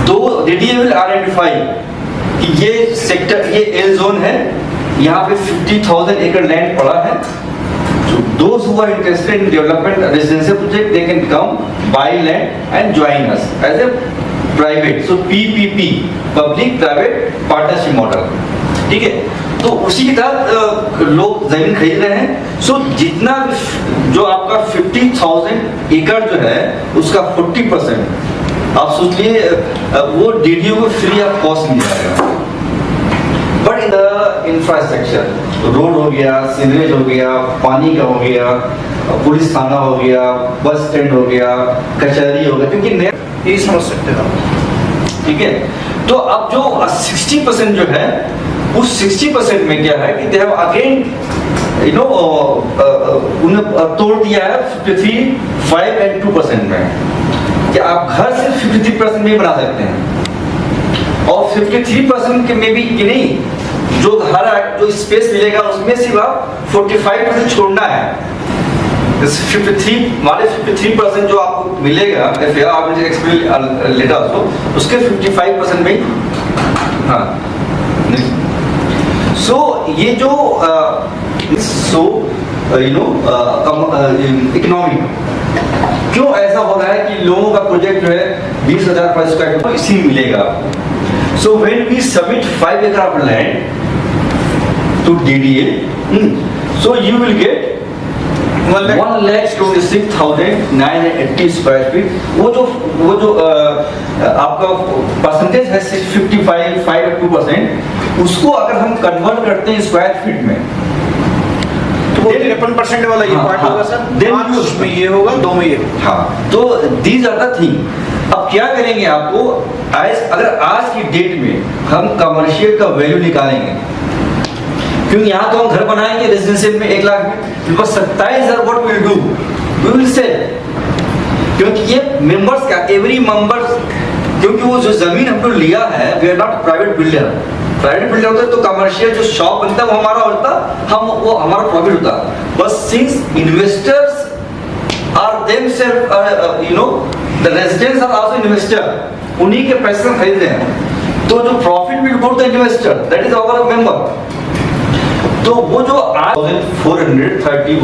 तो DTA विल आइडेंटिफाई कि ये सेक्टर, ये एल जोन है, यहाँ पे 50,000 एकड़ लैंड पड़ा है। Those who are interested in development residential project, they can come buy land and join us as a private. So PPP, public private partnership model. ठीक है, तो उसी के तहत लोग जमीन खरीद रहे हैं। सो जितना जो आपका 50,000 एकड़ जो है उसका 40% आप सोचिए वो DDO को फ्री ऑफ कॉस्ट मिल जाएगा। But in the infrastructure, road हो गया, सीवरेज हो गया, पानी का हो गया, पुलिस थाना हो गया, बस स्टैंड हो गया, कचहरी हो गया, क्योंकि यही समझ सकते हैं। ठीक है, तो अब जो 60% जो है उस 60% में क्या है कि दे हैव अगेन उन्हें तोड़ दिया है 53, 5 and 2% में, कि आप घर से 53% में बना सकते हैं और 53% के में भी कि नहीं, जो घर जो स्पेस मिलेगा उसमें सिर्फ आप 45% छोड़ना है। 53% जो आपको मिलेगा, आप मुझे एक्सप्लेन लेटर आल्सो, उसके 55% में हाँ। सो ये जो इकोनॉमी क्यों ऐसा हो रहा है कि लोगों का प्रोजेक्ट जो है 20,000 पर स्क्वायर फीट इसी मिलेगा। So when we submit 5 acre of land to DDA, so you will get 1,26,980 square feet. वो जो आपका परसेंटेज है 55, 5 or 2%, उसको अगर हम कन्वर्ट करते हैं स्क्वायर फीट में तो वो 53% वाला ये पार्ट होगा सर, 5 में ये होगा, 2 में ये होगा। हाँ, तो दीज आर द थिंग। अब क्या करेंगे आपको, अगर आज की डेट में हम कमर्शियल का वैल्यू निकालेंगे, क्योंकि यहाँ तो हम घर बनाएंगे रेजिडेंशियल में 1 लाख में, because 27,000 what will do, we will sell, क्योंकि ये मेंबर्स का एवरी मेंबर्स, क्योंकि वो जो जमीन हमको लिया है, we are not private builder. Private builder होता तो कमर्शियल जो शॉप बनता वो हमारा होता, वो हमारा प्रॉफिट होता। बस since investors are themself, the residents are also investor, उन्हीं के पैसे से खरीद रहे हैं, तो जो profit will go to the investor, that is our member. तो वो जो 431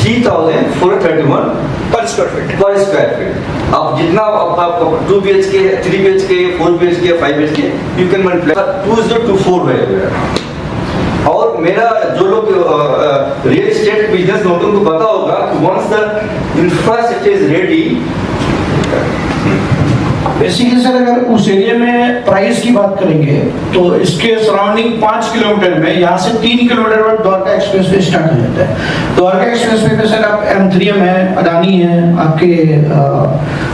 3,431 per square feet. Per square feet. अब जितना आप 2 BHK, 3 BHK, 4 BHK, 5 BHK, you can multiply 2024 है। और मेरा जो लोग रियल एस्टेट बिजनेस में होते हैं उनको पता होगा कि once the infrastructure is ready, basically sir अगर उस एरिया में प्राइस की बात करेंगे तो इसके सराउंडिंग 5 किलोमीटर में यहाँ से 3 किलोमीटर बाद द्वारका एक्सप्रेस वे स्टार्ट हो जाता है। द्वारका एक्सप्रेस वे पे सर आप M3M है, अडानी है, आपके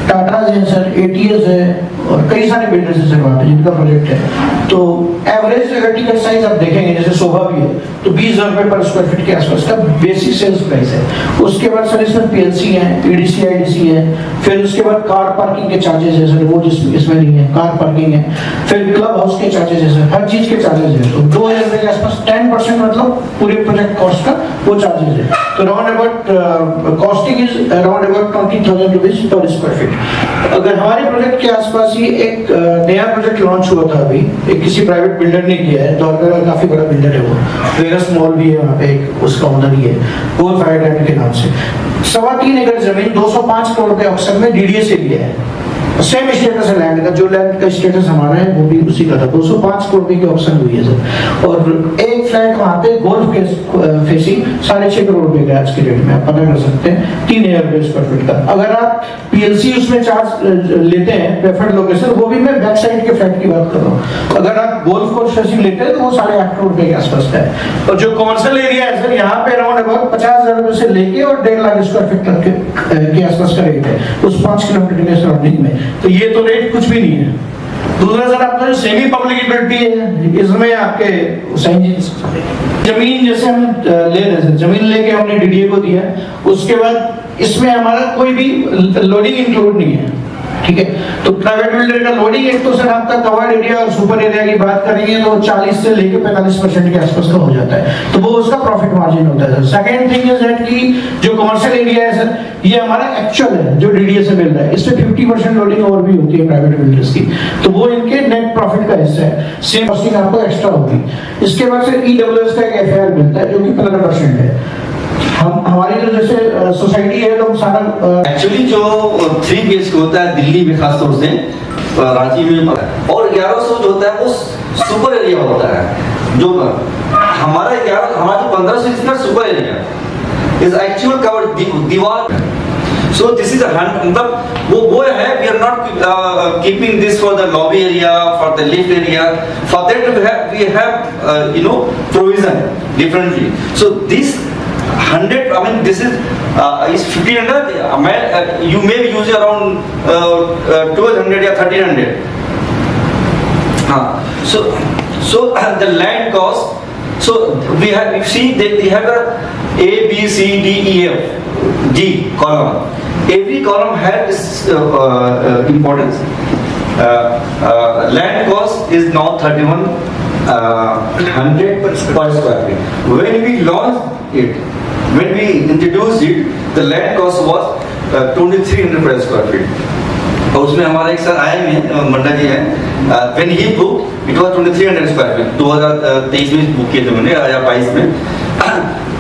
टाटाज हैं सर, ATS है और कई सारे बिल्डर्स हैं सर वहाँ पे जिनका प्रोजेक्ट है। तो एवरेज अगर टिकट साइज आप देखेंगे जैसे शोभा भी है तो 20,000 रुपये पर स्क्वायर फीट के आसपास का बेसिक सेल्स प्राइस है। उसके बाद सर इसमें PLC है, EDC IDC है, फिर उसके बाद कार पार्किंग के चार्जेस है सर, वो इसमें नहीं है, कार पार्किंग है, फिर क्लब हाउस के चार्जेस है सर, हर चीज के चार्जेस है। तो 2,000 रुपये के आसपास 10% मतलब पूरे प्रोजेक्ट कॉस्ट का वो चार्जेस है। तो round about costing is around about 20,000 rupees per square feet. अगर हमारे प्रोजेक्ट के आसपास ही एक नया प्रोजेक्ट लॉन्च हुआ था अभी, एक किसी प्राइवेट बिल्डर ने किया है, द्वारका का काफी बड़ा बिल्डर है वो, वेगस मॉल भी है वहाँ पे, एक उसका ओनर ही है, गोल फायर लैंड के नाम से। 3.25 एकड़ जमीन 205 करोड़ के ऑक्शन में DDA से लिया है। सेम स्टेटस है लैंड का, जो लैंड का स्टेटस हमारा है वो भी उसी का था। 205 करोड़ रुपए की ऑप्शन हुई है सर। और एक फ्लैट वहाँ पे गोल्फ के फेसिंग 6.5 करोड़ रुपए का आज के डेट में आप पता कर सकते हैं, 3,000 रुपए स्क्वायर फीट का। अगर आप PLC उसमें चार्ज लेते हैं प्रेफर्ड लोकेशन, वो भी मैं बैक साइड के फ्लैट की बात कर रहा हूँ। अगर आप गोल्फ कोर्स फेसिंग लेते हैं तो वो 8.5 करोड़ रुपए के आसपास का है। और जो कमर्शियल एरिया है सर, यहाँ पे अराउंड अबाउट 50,000 रुपए से लेके और 1.5 लाख स्क्वायर फीट तक के आसपास का रेट है उस 5 किलोमीटर के सराउंडिंग में। तो ये तो रेट कुछ भी नहीं है। दूसरा सर आपका जो सेमी पब्लिसिटी है, इसमें आपके जमीन जैसे हम ले रहे हैं, जमीन लेके हमने DDA को दिया, उसके बाद इसमें हमारा कोई भी लोडिंग इंक्लूड नहीं है, ठीक है। तो प्राइवेट बिल्डर का लोडिंग एक तो सर आपका कवर्ड एरिया और सुपर एरिया की बात करेंगे तो 40 से लेके 45% के आसपास का हो जाता है, तो वो उसका प्रॉफिट मार्जिन होता है sir. Second thing is that कि जो कमर्शियल एरिया है सर, ये हमारा एक्चुअल है जो DDA से मिल रहा है, इसमें 50% लोडिंग और भी होती है प्राइवेट बिल्डर्स की, तो वो इनके नेट प्रॉफिट का हिस्सा है। सेम कॉस्टिंग आपको एक्स्ट्रा होगी। इसके बाद से EWS का एक FAR मिलता है जो कि 15% है। हम हमारी जो जैसे सोसाइटी है लोग सारा एक्चुअली जो 3 BHK होता है दिल्ली में खास तौर से, रांची में, और 1100 जो होता है वो सुपर एरिया होता है। जो हमारा जो 1500 इसका super area is actual covered दीवार। सो दिस इज मतलब वो है, we are not keeping this for the lobby area, for the lift area, for that we have you know provision differently. So this 100, I mean this is 1,500. You may use around 1,200 or 1,300. So the land cost. So we see that we have a B, C, D, E, F, G column. Every column has importance. Land cost is now 3,100 per square feet. When we launched it, when we introduced it, the land cost was 2,300 per square feet. और उसमें हमारा एक sir आए हैं, मंडा जी हैं, when he booked it was 2,300 square feet. 2023 में book किए थे मैंने या 22 में।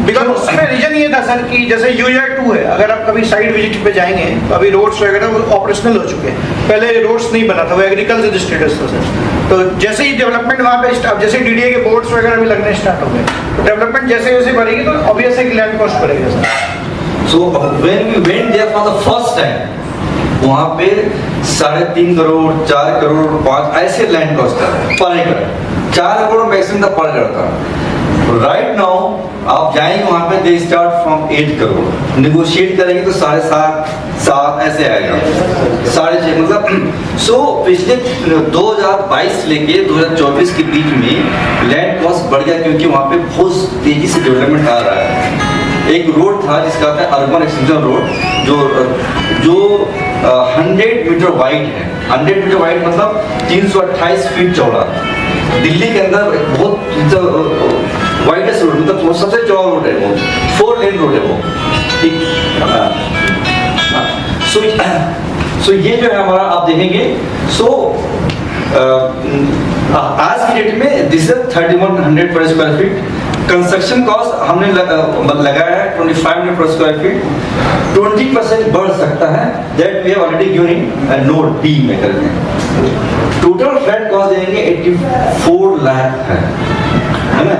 बिकॉज उसमें रीजन ये था सर कि जैसे UR2 है, अगर आप कभी साइड विजिट पे जाएंगे तो अभी रोड्स वगैरह ऑपरेशनल हो चुके हैं, पहले रोड्स नहीं बना था, वो एग्रीकल्चर स्टेटस था सर। तो जैसे ही डेवलपमेंट वहाँ पे अब जैसे DDA के बोर्ड्स वगैरह भी लगने स्टार्ट हो गए, तो डेवलपमेंट जैसे जैसे बढ़ेगी तो ऑब्वियस है कि लैंड कॉस्ट बढ़ेगा sir. So when we went there for the first time, वहाँ पे 3.5 करोड़, 4 करोड़, 5 ऐसे लैंड कॉस्ट था पर एकड़, 4 करोड़ मैक्सिमम था पर एकड़ था। राइट नाउ आप जाएंगे वहाँ पे they start from 8 crore, negotiate करेंगे तो 7.5, 7 ऐसे आएगा, 6.5 मतलब। सो पिछले 2022 लेके 2024 के बीच में लैंड कॉस्ट बढ़ गया, क्योंकि वहाँ पे बहुत तेजी से डेवलपमेंट आ रहा है। एक रोड था जिसका था अर्बन एक्सटेंशन रोड, जो 100 मीटर वाइड है। 100 मीटर वाइड मतलब 328 फीट चौड़ा। दिल्ली के अंदर बहुत वाइडेस्ट रोड, मतलब सबसे चौड़ा रोड है वो, 4 लेन रोड है वो, ठीक। सो ये जो है हमारा आप देखेंगे, सो आज की डेट में दिस इज 3,100 पर स्क्वायर फीट। कंस्ट्रक्शन कॉस्ट हमने लगाया है 2500 पर स्क्वायर फीट, 20% बढ़ सकता है, that we have already given in note D में करके। टोटल फ्लैट कॉस्ट देंगे 84 लाख है ना।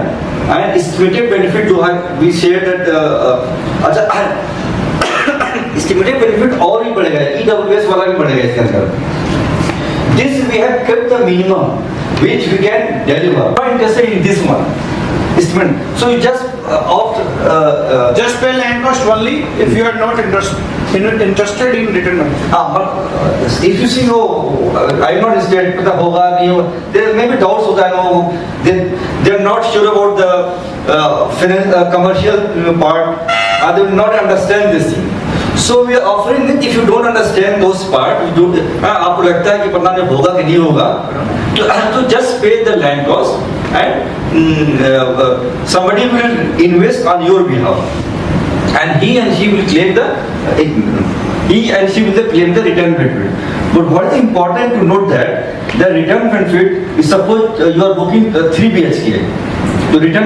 एंड एस्टिमेटेड बेनिफिट जो है वी शेयर दैट अच्छा एस्टिमेटेड बेनिफिट और भी बढ़ेगा, ईडब्ल्यूएस वाला भी बढ़ेगा इसके अंदर। This we have kept the minimum which we can deliver. Not interested in this one. Estimate. So you just opt Just pay land cost only if you are not interested in return benefit. but if you see no, I'm not interested पता होगा नहीं होगा, there may be doubts होता है लोगों को, they are not sure about the commercial part, they will not understand this thing. So we are offering it. If you don't understand those part, you don't, आपको लगता है कि पता नहीं होगा कि नहीं होगा, तो just pay the land cost and somebody will invest on your behalf, and he and she will claim the return benefit. But what is important to note that the return benefit is, suppose you are booking 3 BHK, तो return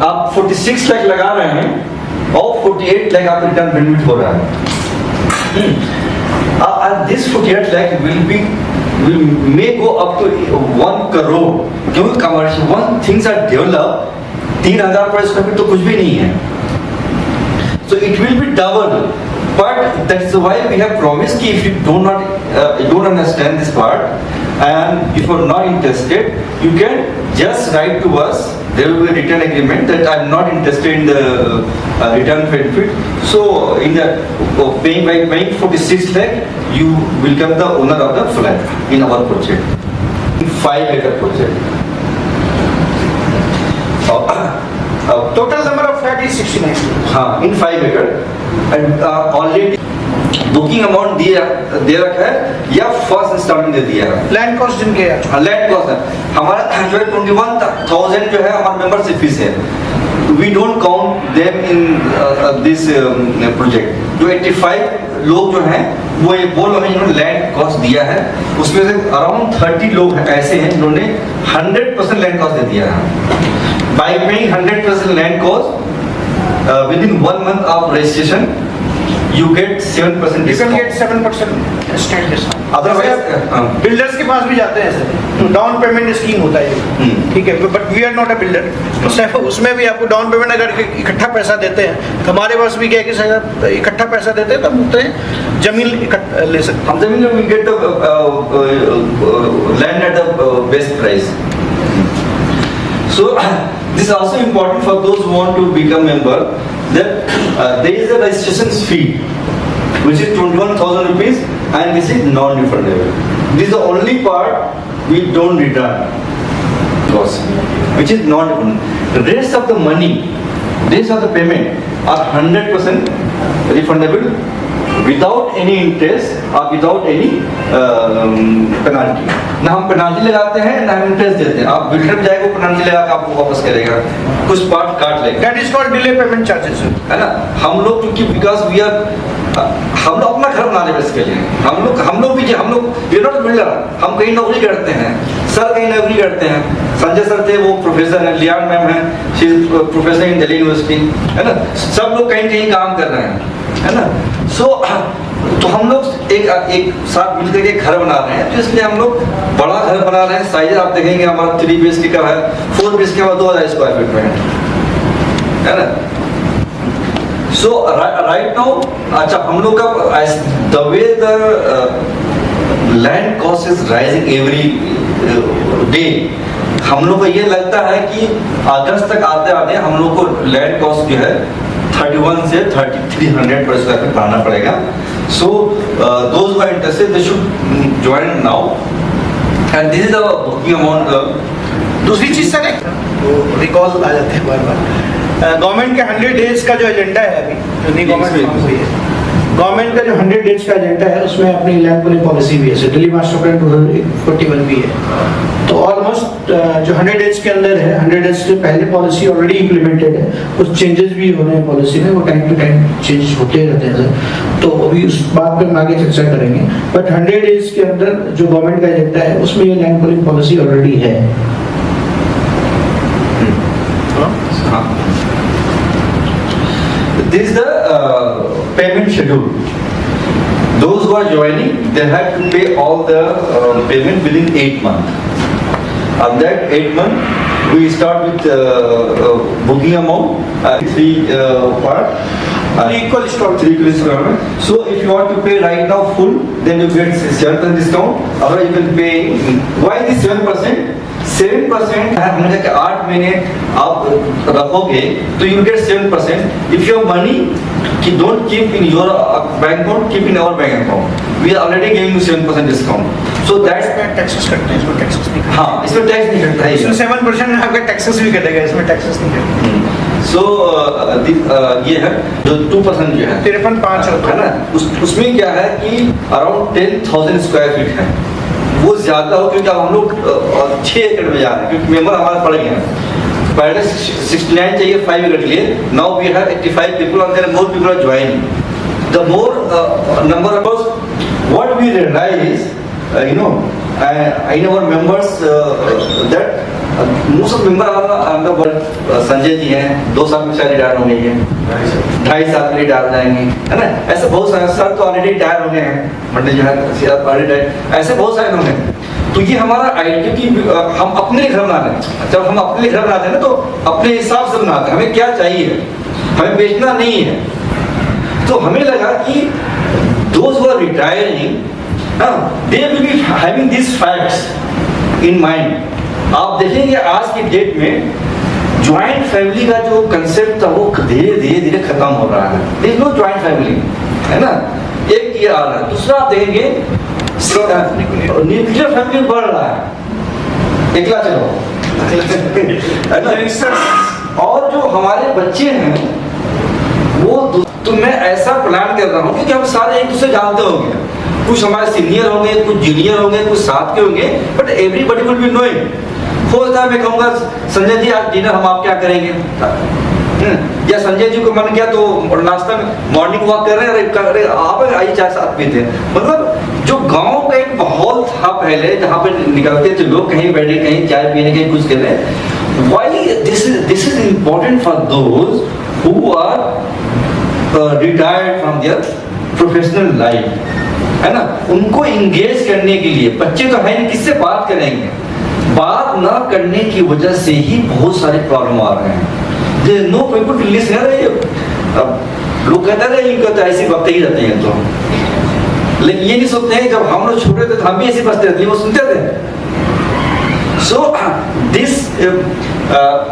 आप 46 लाख लगा रहे हैं और 48 लाख आप return benefit हो रहा है। And this 48 lakh may go up to 1 crore, क्योंकि commercial one things are develop 3000 per square feet तो कुछ भी नहीं है, so it will be double. But that's why we have promised कि if you don't understand this part and if you are not interested, you can just write to us. There will be a written agreement that I am not interested in the return benefit. So in the by paying 46 lakh, you will become the owner of the flat in our project, 5-acre project. Total number of flat is 69. हाँ, in 5 acre and already booking amount दे रखा है या first instalment दे दिया है। Land cost जिनके है, land cost है हमारा जो है 21,000 जो है हमारा मेंबरशिप फीस है। We don't count them in this project. जो 85 लोग जो हैं वो लोग हैं जिन्होंने लैंड कॉस्ट दिया है, उसमें से अराउंड 30 लोग ऐसे हैं जिन्होंने 100% लैंड कॉस्ट दे दिया है। Bye paying 100% land cost with in 1 month of registration you get 7% you can get discount. 7% stand discount. Otherwise, builders के पास भी जाते हैं सर, तो डाउन पेमेंट स्कीम होता है, ठीक है, but we are not a builder. उसमें भी आपको डाउन पेमेंट अगर इकट्ठा पैसा देते हैं, हमारे पास भी क्या है कि सर इकट्ठा पैसा देते हैं तो हम उतने जमीन ले सकते हैं। हम जमीन में get land at the best price. So this is also important for those who want to become member, that there is a registration fee which is 21,000 rupees and this is non-refundable. This is the only part we don't return cost, which is non-refundable. The rest of the money, rest of the payment are 100% refundable without any interest or without any penalty. ना हम penalty लगाते हैं ना हम interest देते हैं। आप builder में जाएगा पेनाल्टी लगा के आपको वापस करेगा, कुछ पार्ट काट लेगा। That is called delay payment charges, है ना। हम लोग क्योंकि बिकॉज वी आर हम लोग अपना घर बना रहे हैं इसके लिए, हम लोग भी वी आर नॉट बिल्डर, हम कहीं नौकरी करते हैं, सर कहीं नौकरी करते हैं। संजय सर थे वो प्रोफेसर है, लियान मैम है she is professor in Delhi university, है ना। सब लोग कहीं कहीं काम कर रहे हैं, है ना। सो तो हम लोग एक साथ मिलकर के घर बना रहे हैं, तो इसलिए हम लोग बड़ा घर बना रहे हैं। साइज आप देखेंगे हमारा 3 BHK का है, 4 BHK का 2000 स्क्वायर फीट में है ना। सो राइट नाउ अच्छा हम लोग का the way the land cost is rising every day, हम लोग को ये लगता है कि अगस्त तक आते आते हम लोग को लैंड कॉस्ट जो है 31 से 3300 पर स्क्वायर फीट बढ़ाना पड़ेगा। So those who are interested they should join now and this is the booking amount. दूसरी चीज सर वो रिकॉल आ जाते हैं बार बार, गवर्नमेंट के 100 डेज का जो एजेंडा है अभी जो नई गवर्नमेंट हुई है, गवर्नमेंट का जो 100 डेज का एजेंडा है उसमें अपनी लैंड पूलिंग पॉलिसी भी है, दिल्ली मास्टर प्लान 2041 भी है। तो ऑलमोस्ट जो 100 डेज के अंदर है, 100 डेज से पहले पॉलिसी ऑलरेडी इम्प्लीमेंटेड है, कुछ चेंजेस भी हो रहे हैं पॉलिसी में, वो टाइम टू टाइम चेंजेस होते रहते हैं सर। तो अभी उस बात पर हम आगे चर्चा करेंगे, बट 100 डेज के अंदर जो गवर्नमेंट का एजेंडा है उसमें ये लैंड पूलिंग पॉलिसी ऑलरेडी है। This is the payment schedule. Those who are joining, they have to pay all the payment within 8 months. On that 8 months, we start with booking amount, 3 part. Equal installment. 3 equal installment. So if you want to pay right now full, then you get 7% discount. Otherwise you can pay. Why this 7%? 7% हमने कहा कि 8 महीने आप रखोगे तो you get 7%. If your money you don't keep in your bank account, keep in our bank account. We are already giving you 7% discount. So that's taxes कटते हैं, इसमें टैक्सेस नहीं कटते। हाँ, इसमें टैक्स नहीं कटता है। इसमें 7% आपका टैक्सेस भी कटेगा, इसमें टैक्सेस नहीं कटेगा। So ये है जो 2% जो है 53,500 है ना, उसमें क्या है कि अराउंड 10,000 स्क्वायर फीट है। वो ज्यादा हो क्योंकि अब हम लोग 6 एकड़ में जा रहे हैं क्योंकि मेंबर हमारे बढ़ गए हैं। पहले 69 चाहिए 5 एकड़ के लिए, now we have 85 people and there more people are joining. The more number of what we realize you know in our members that most of member are Sanjay ji हैं, 2 साल में रिटायर हो गई है, 2.5 साल में रिटायर जाएंगे, है ना। ऐसे बहुत सारे सर तो ऑलरेडी रिटायर हो गए हैं, मंडल जो है ऐसे बहुत सारे लोग हैं। तो ये हमारा आइडिया कि हम अपने लिए घर बनाते हैं। जब हम अपने लिए घर बनाते हैं ना तो अपने हिसाब से बनाते हैं, हमें क्या चाहिए, हमें बेचना नहीं है। तो हमें लगा कि those who are retiring they will be having these facts in mind। आप देखेंगे आज की डेट में ज्वाइंट फैमिली का जो कंसेप्ट था वो धीरे धीरे खत्म हो रहा है। There is no joint family, है ना। एक ये आ रहा है, दूसरा आप देखेंगे न्यूक्लियर फैमिली बढ़ रहा है, एकला चलो और जो हमारे बच्चे हैं वो तो मैं ऐसा प्लान कर रहा हूँ क्योंकि हम सारे एक दूसरे जानते होंगे, कुछ हमारे सीनियर होंगे, कुछ जूनियर होंगे, कुछ साथ के होंगे, but everybody will be knowing. हो सकता है मैं कहूँगा संजय जी आज डिनर हम आप क्या करेंगे, या संजय जी को मन किया तो नाश्ता में मॉर्निंग वॉक कर रहे हैं, आप आइए चाय साथ पीते हैं। मतलब जो गांव का एक माहौल था पहले जहाँ पे निकलते थे लोग, कहीं बैठे कहीं चाय पीने कहीं कुछ कर रहे हैं। Why this is important for those who are retired from their professional life, है ना। उनको इंगेज करने के लिए बच्चे तो है नहीं, किससे बात करेंगे, बात ना करने की वजह से ही बहुत सारे प्रॉब्लम आ रहे हैं। There is no people to listen। अब लोग कहते हैं इनको तो ऐसे बकते ही रहते हैं, तो लेकिन ये नहीं सोचते हैं जब हम लोग छोटे थे तो हम भी ऐसे बसते रहते, वो सुनते थे। So this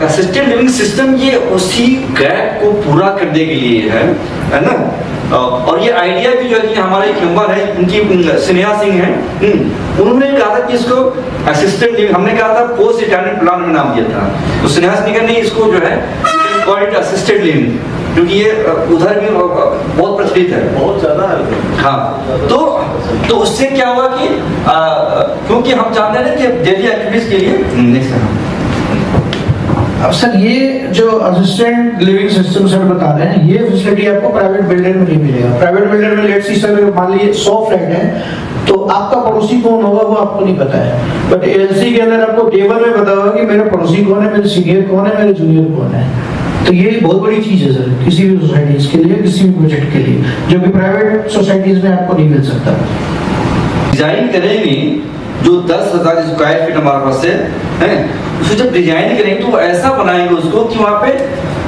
assisted living system ये उसी गैप को पूरा करने के लिए है ना। और ये आइडिया भी जो है कि हमारे एक मेंबर है उनकी स्नेहा सिंह है, उन्होंने कहा था कि इसको असिस्टेंट लिविंग, हमने कहा था पोस्ट रिटायरमेंट प्लान में नाम दिया था, तो स्नेहा सिंह ने इसको जो है कॉल इट असिस्टेड लिविंग क्योंकि ये उधर भी बहुत प्रचलित है, बहुत ज्यादा है। हाँ, तो उससे क्या हुआ कि क्योंकि हम चाहते हैं कि डेली एक्टिविटीज के लिए नेक्स्ट अब सर ये जो असिस्टेंट लिविंग सिस्टम सर बता रहे हैं, ये फैसिलिटी आपको प्राइवेट बिल्डर में नहीं मिलेगा। प्राइवेट बिल्डर में लेट्स सी सर मान लीजिए 100 फ्लैट है तो आपका पड़ोसी कौन होगा वो आपको नहीं पता है, बट एलसी के अंदर आपको डे 1 में पता होगा कि मेरा पड़ोसी कौन है, मेरे सीनियर कौन है, मेरे जूनियर कौन है। तो ये बहुत बड़ी चीज है सर किसी भी सोसाइटीज के लिए, किसी भी प्रोजेक्ट के लिए, जो कि प्राइवेट सोसाइटीज में आपको नहीं मिल सकता। डिजाइन करेंगे जो 10,000 स्क्वायर फीट हमारे पास है, उसको जब डिजाइन करेंगे तो ऐसा बनाएंगे उसको कि वहाँ पे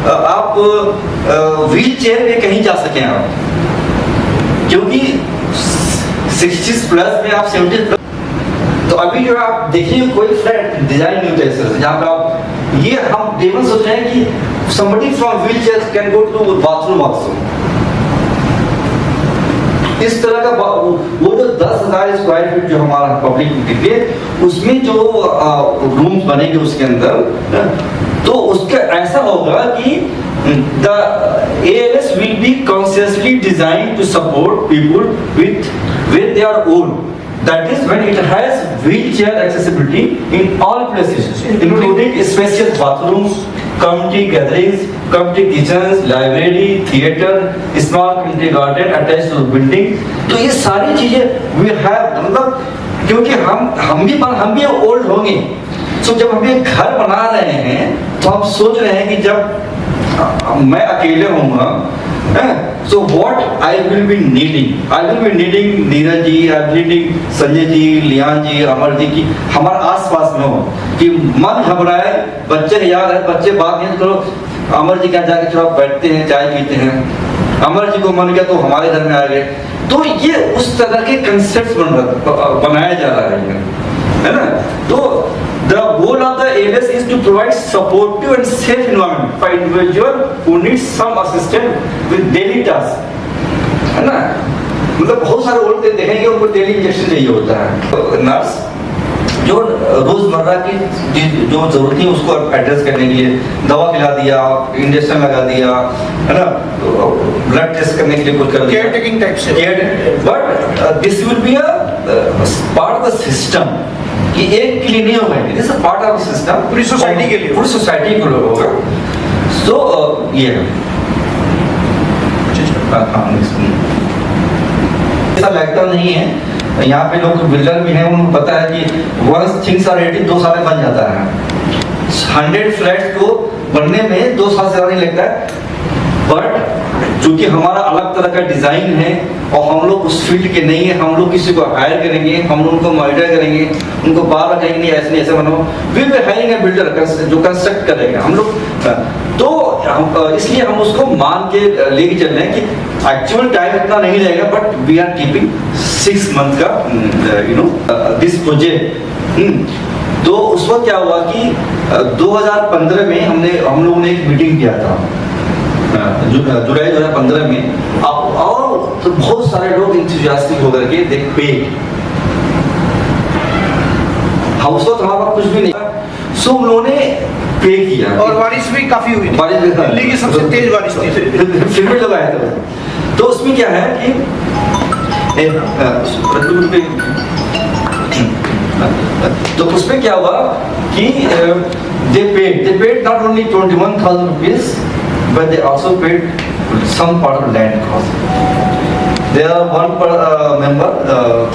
आप व्हील चेयर में कहीं जा सकें आप, क्योंकि 60 प्लस में आप 70 प्लस। तो अभी जो आप देखिए कोई फ्लैट डिजाइन नहीं होता है जहाँ पे आप ये हम टेबल सोच रहे हैं कि somebody from wheelchair can go to bathroom also। इस तरह का वो जो 10,000 स्क्वायर फीट जो हमारा पब्लिक के उसमें जो रूम्स बनेंगे उसके अंदर, तो उसका ऐसा होगा कि the ALS will be consciously designed to support people with their own, that is when it has wheelchair accessibility in all places including spacious bathrooms, community gatherings, community kitchens, library, theater, small community garden attached to the building। तो ये सारी चीजें we have, मतलब क्योंकि हम भी old होंगे सो जब हम ये घर बना रहे हैं तो हम सोच रहे हैं कि जब मैं अकेले होऊंगा, so what I will be needing Neeraj ji, I will needing Sanjay ji, Liyan ji, Amar ji की हमारे आसपास में हो कि मन घबराए, बच्चे याद है, बच्चे बात नहीं करो, अमर जी क्या जाके थोड़ा बैठते हैं, चाय पीते हैं, अमर जी को मन गया तो हमारे घर में आ गए। तो ये उस तरह के कंसेप्ट बनाया जा रहा है ना। तो the goal of the ALS is to provide supportive and safe environment for individual who needs some assistance with daily tasks, है ना। मतलब बहुत सारे औरतें देखेंगे उनको डेली इंजेक्शन चाहिए होता है, नर्स जो रोजमर्रा की जो जरूरत है उसको एड्रेस करने के लिए दवा खिला दिया, इंजेक्शन लगा दिया, है ना, ब्लड टेस्ट करने के लिए कुछ कर दिया, केयर टेकिंग टाइप से। But this will be a part of the system कि एक के लिए नहीं होगा, this is part of the system, पूरी सोसाइटी के लिए, पूरी सोसाइटी के लिए होगा। सो ये ऐसा लगता नहीं है, यहाँ पे लोग बिल्डर भी हैं, उनको पता है कि वंस थिंग्स आर रेडी 2 साल में बन जाता है। 100 फ्लैट्स को बनने में 2 साल से ज़्यादा नहीं लगता है, बट चूंकि हमारा अलग तरह का डिजाइन है और हम लोग उस फील्ड के नहीं है, हम लोग किसी को हायर करेंगे, हम लोग उनको मॉनिटर करेंगे, उनको बार कहेंगे नहीं ऐसे नहीं ऐसे बनाओ, will be hiring A builder जो कंस्ट्रक्ट करेगा हम लोग। तो इसलिए हम उसको मान के लेके चल रहे हैं कि एक्चुअल टाइम इतना नहीं लगेगा, but we are keeping 6 month का दिस प्रोजेक्ट। तो उस वक्त क्या हुआ कि 2015 में हम लोगों ने एक मीटिंग किया था, जुलाई 2015 में, और तो बहुत सारे लोग इंथुसियास्टिक होकर के देख पे हाउस तो हमारा कुछ भी नहीं, सो उन्होंने पे किया और बारिश भी काफी हुई, बारिश दिल्ली की सबसे तेज बारिश थी, फिर भी लोग आए थे। तो उसमें क्या है कि तो उसमें क्या हुआ कि they paid not only 21,000 rupees, but they also paid some part of land cost. There are one member,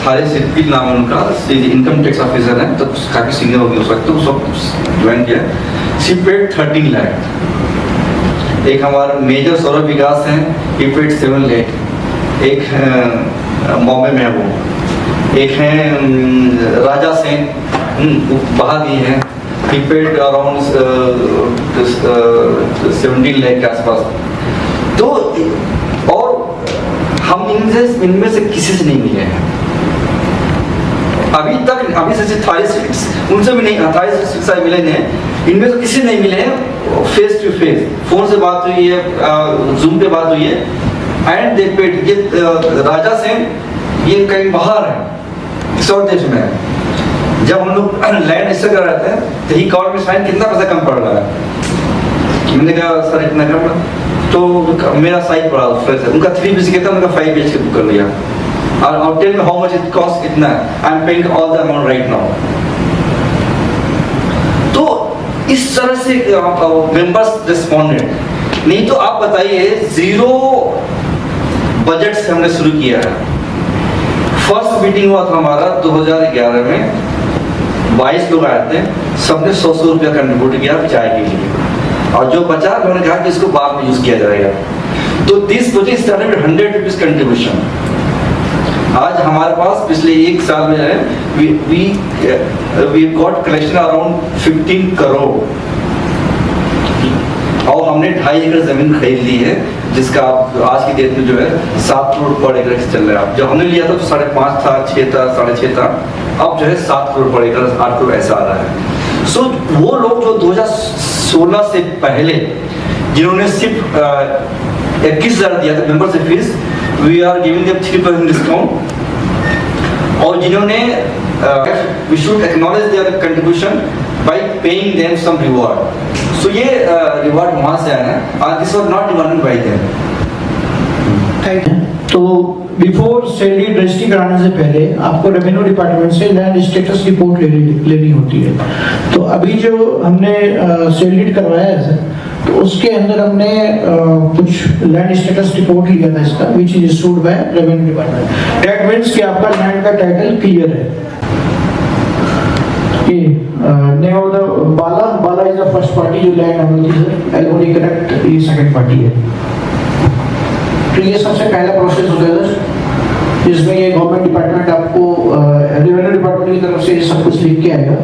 थारे सिद्दीक नाम है उनका, इनकम टैक्स ऑफिसर है, तो काफी सीनियर हो गया उस वक्त, तो सब ज्वाइन किया। She paid 13 lakh. एक हमारा मेजर सौरभ विकास हैं, he paid 7 लाख। एक बॉम्बे में है वो, एक हैं राजा सेन, बाहर ही हैं, he paid around 17 लाख के आसपास। तो और हम इनमें से किसी से नहीं मिले हैं अभी से 28 उनसे भी नहीं, 28 मिले हैं, इनमें से किसी नहीं मिले हैं फेस टू फेस, फोन से बात हुई है, जूम पे बात हुई है, एंड दे पेड। ये राजा सेन ये कहीं बाहर है, किसी और देश में है। जब हम लोग लैंड रजिस्टर कर रहे थे तो ही कॉल में साइन कितना पैसा कम पड़ रहा है, मैंने कहा सर इतना कम, तो मेरा साइज बड़ा फ्रेश है, उनका 3 BHK था, उनका 5 BHK बुक कर लिया, और tell me how much it cost, कितना है, I am paying all the amount right now. तो इस तरह से मेंबर्स रिस्पॉन्डेड, नहीं तो आप बताइए 0 बजट से हमने शुरू किया है। फर्स्ट मीटिंग हुआ था हमारा 2011 में, 22 लोग आए थे, सबने 100 रुपया कंट्रीब्यूट किया चाय के लिए, और जो बचा उन्होंने कहा कि इसको बाद में यूज किया जाएगा। तो this project started with 100 rupees contribution. आज हमारे पास पिछले 1 साल में है we got collection around 15 crore, और हमने 2.5 एकड़ जमीन खरीद ली है, जिसका आज की डेट में जो है 7 करोड़ पर एकड़ चल रहा है। जब हमने लिया था तो 5.5 था, 6 था, 6.5 था, अब जो है 7 करोड़ पर एकड़, 8 करोड़ ऐसा आ रहा है। सो वो लोग जो 2016 से पहले जिन्होंने सिर्फ 21,000 दिया था membership fees, we are giving them 3% discount, और जिन्होंने we should acknowledge their contribution by paying them some reward. So ये रिवॉर्ड वहां से आया है, और this was not demanded by them. तो बिफोर सेल डीड रजिस्ट्री कराने से पहले आपको रेवेन्यू डिपार्टमेंट से लैंड स्टेटस रिपोर्ट लेनी होती है। तो अभी जो हमने सेल डीड करवाया है सर, तो उसके अंदर हमने कुछ लैंड स्टेटस रिपोर्ट लिया था इसका, which is issued by revenue department. That means कि आपका लैंड का टाइटल क्लियर है। name of the Bala is the first party जो लैंड होती है, एलओडी कनेक्ट ये सेकंड पार्टी है। तो ये सबसे पहला प्रोसेस होता है सर, जिसमें ये गवर्नमेंट डिपार्टमेंट आपको रेवेन्यू डिपार्टमेंट की तरफ से ये सब कुछ लिख के आएगा,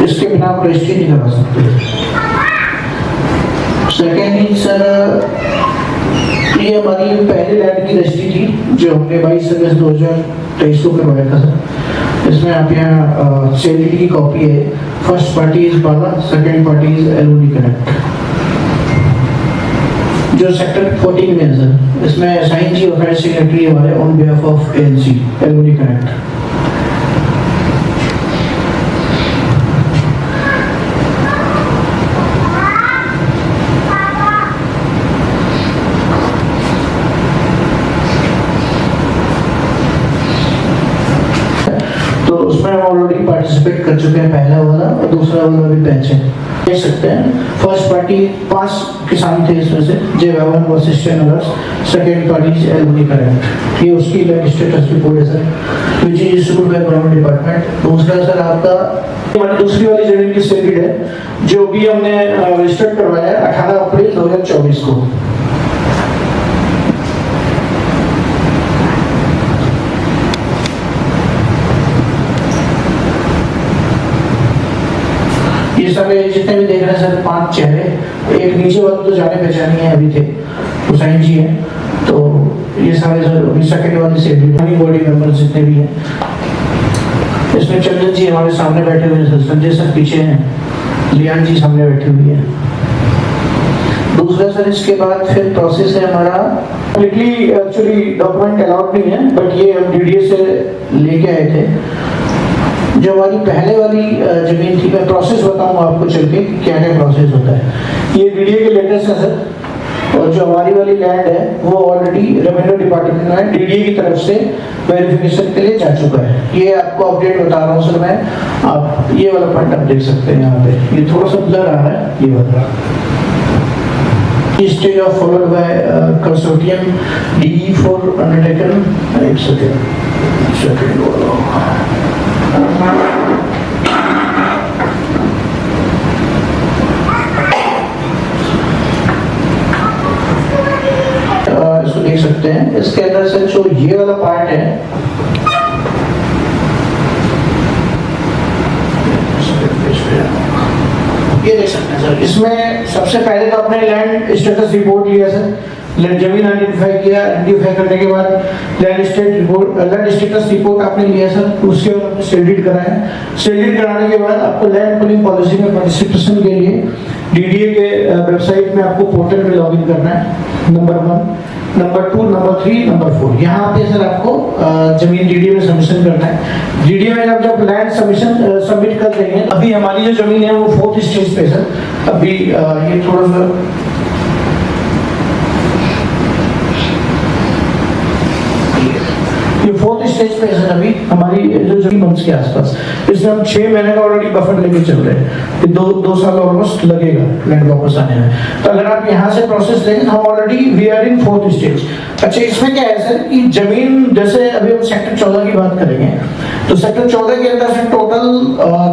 इसके बिना आप रजिस्ट्री नहीं करवा सकते। सेकेंडली सर, ये हमारी पहली लैंड की रजिस्ट्री थी जो हमने 22 अगस्त 2023 को करवाया था सर। इसमें आप यहाँ सेल की कॉपी है, first party is Bala, second party is Elodie connect, जो सेक्टर 14 में है सर। इसमें साइन जी अफेयर सेक्रेटरी हमारे on behalf of ANC Elodie connect. तो उसमें हम ऑलरेडी पार्टिसिपेट कर चुके हैं, पहला वाला और दूसरा वाला भी बैच है, देख सकते हैं। फर्स्ट पार्टी 5 किसान थे इसमें से, J1 versus 10 others, second party Elodie connect, ये उसकी लैंड स्टेटस रिपोर्ट है sir, which is issued by government department. दूसरा सर आपका हमारी दूसरी वाली जमीन की सेल डीड है जो भी हमने रजिस्टर्ड करवाया है 18 अप्रैल 2024 को। ये सारे जितने भी देख रहे हैं सर 5 चेहरे, एक नीचे वाले तो जाने पहचाने हैं अभी थे, हुसैन जी हैं, तो ये सारे सर अभी सेकंड वाले से बॉडी मेंबर्स जितने भी हैं। इसमें चंदन जी हमारे सामने बैठे हुए हैं, संजय सर पीछे हैं, लियान जी सामने बैठे हुए हैं। दूसरा सर इसके बाद फिर प्रोसेस है हमारा, कंप्लीटली एक्चुअली डॉक्यूमेंट अलाउड नहीं है, बट ये हम डीडीए से लेके आए थे। जो हमारी पहले वाली जमीन थी, मैं प्रोसेस बताऊंगा आपको चल के क्या क्या प्रोसेस होता है। ये डीडीए के लेटर्स है सर, और जो हमारी वाली लैंड है वो ऑलरेडी रेवेन्यू डिपार्टमेंट में डीडीए की तरफ से वेरिफिकेशन के लिए जा चुका है। ये आपको अपडेट बता रहा हूँ सर मैं, आप ये वाला पॉइंट आप देख सकते हैं यहाँ पे, ये थोड़ा सा ब्लर आ रहा है, ये वाला stage of followed by consortium D for undertaken. एक सेकंड इसको देख सकते हैं। इसके अंदर से जो ये वाला पार्ट है, ये देख सकते हैं सर। इसमें सबसे पहले तो अपने लैंड स्टेटस रिपोर्ट लिया सर, जमीन आइडेंटिफाई किया, आइडेंटिफाई करने के बाद लैंड स्टेटस रिपोर्ट आपने लिया सर, उसके बाद आपने सेल्डीड कराया। सेल्डीड कराने के बाद आपको लैंड पुलिंग पॉलिसी में पार्टिसिपेशन के लिए डीडीए के वेबसाइट में आपको पोर्टल में लॉगिन करना है, नंबर 1, नंबर 2, नंबर 3, नंबर 4। यहाँ पे सर आपको जमीन डीडीए में सबमिशन करना है। डीडीए में जब लैंड सबमिशन सबमिट कर देंगे, अभी हमारी जो जमीन है वो 4th स्टेज पे सर, अभी ये थोड़ा सा ये 4th स्टेज पे है अभी हमारी जो जमीन मंथ्स के आसपास। इसमें हम 6 महीने का ऑलरेडी बफर लेके चल रहे हैं, 2 साल ऑलमोस्ट लगेगा लैंड वापस आने में। तो अगर आप यहाँ से प्रोसेस लेंगे तो हम already we are in 4th stage. अच्छा, इसमें क्या है सर कि जमीन, जैसे अभी हम सेक्टर 14 की बात करेंगे, तो सेक्टर 14 के अंदर से टोटल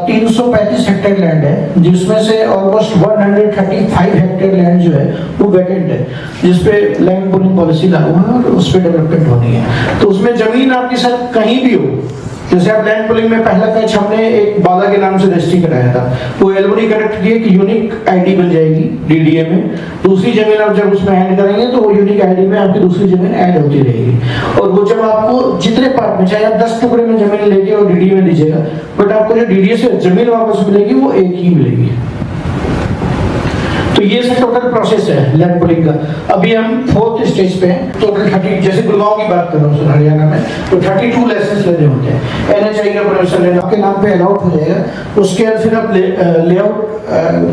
335 हेक्टेयर लैंड है, जिसमें से ऑलमोस्ट 135 हेक्टेयर लैंड जो है वो वैकेंट है, जिसपे लैंड पुलिंग पॉलिसी लागू है और उस पर डेवलपमेंट होनी है। तो उसमें जमीन आपके साथ कहीं भी हो, जैसे आप लैंड पुलिंग में पहला पैच हमने एक बाला के नाम से रजिस्ट्री कराया था, वो एलओडी कनेक्ट की एक यूनिक आईडी बन जाएगी डीडीए में। दूसरी जमीन आप जब उसमें ऐड करेंगे तो वो यूनिक आईडी में आपकी दूसरी जमीन ऐड होती रहेगी, और वो जब आपको जितने पार्ट में, चाहे आप 10 टुकड़े में जमीन लेके और डीडीए में दीजिएगा, बट आपको जो डीडीए से जमीन वापस मिलेगी वो एक ही मिलेगी। तो ये सब टोटल प्रोसेस है लैंड पुलिंग का। अभी हम 4th स्टेज पे हैं, टोटल 30, जैसे गुड़गांव की बात कर रहा हूँ हरियाणा में, तो 32 लाइसेंस लेने होते हैं। एनएचआई का परमिशन लेना आपके नाम पे अलाउड हो जाएगा, उसके बाद फिर आप लेआउट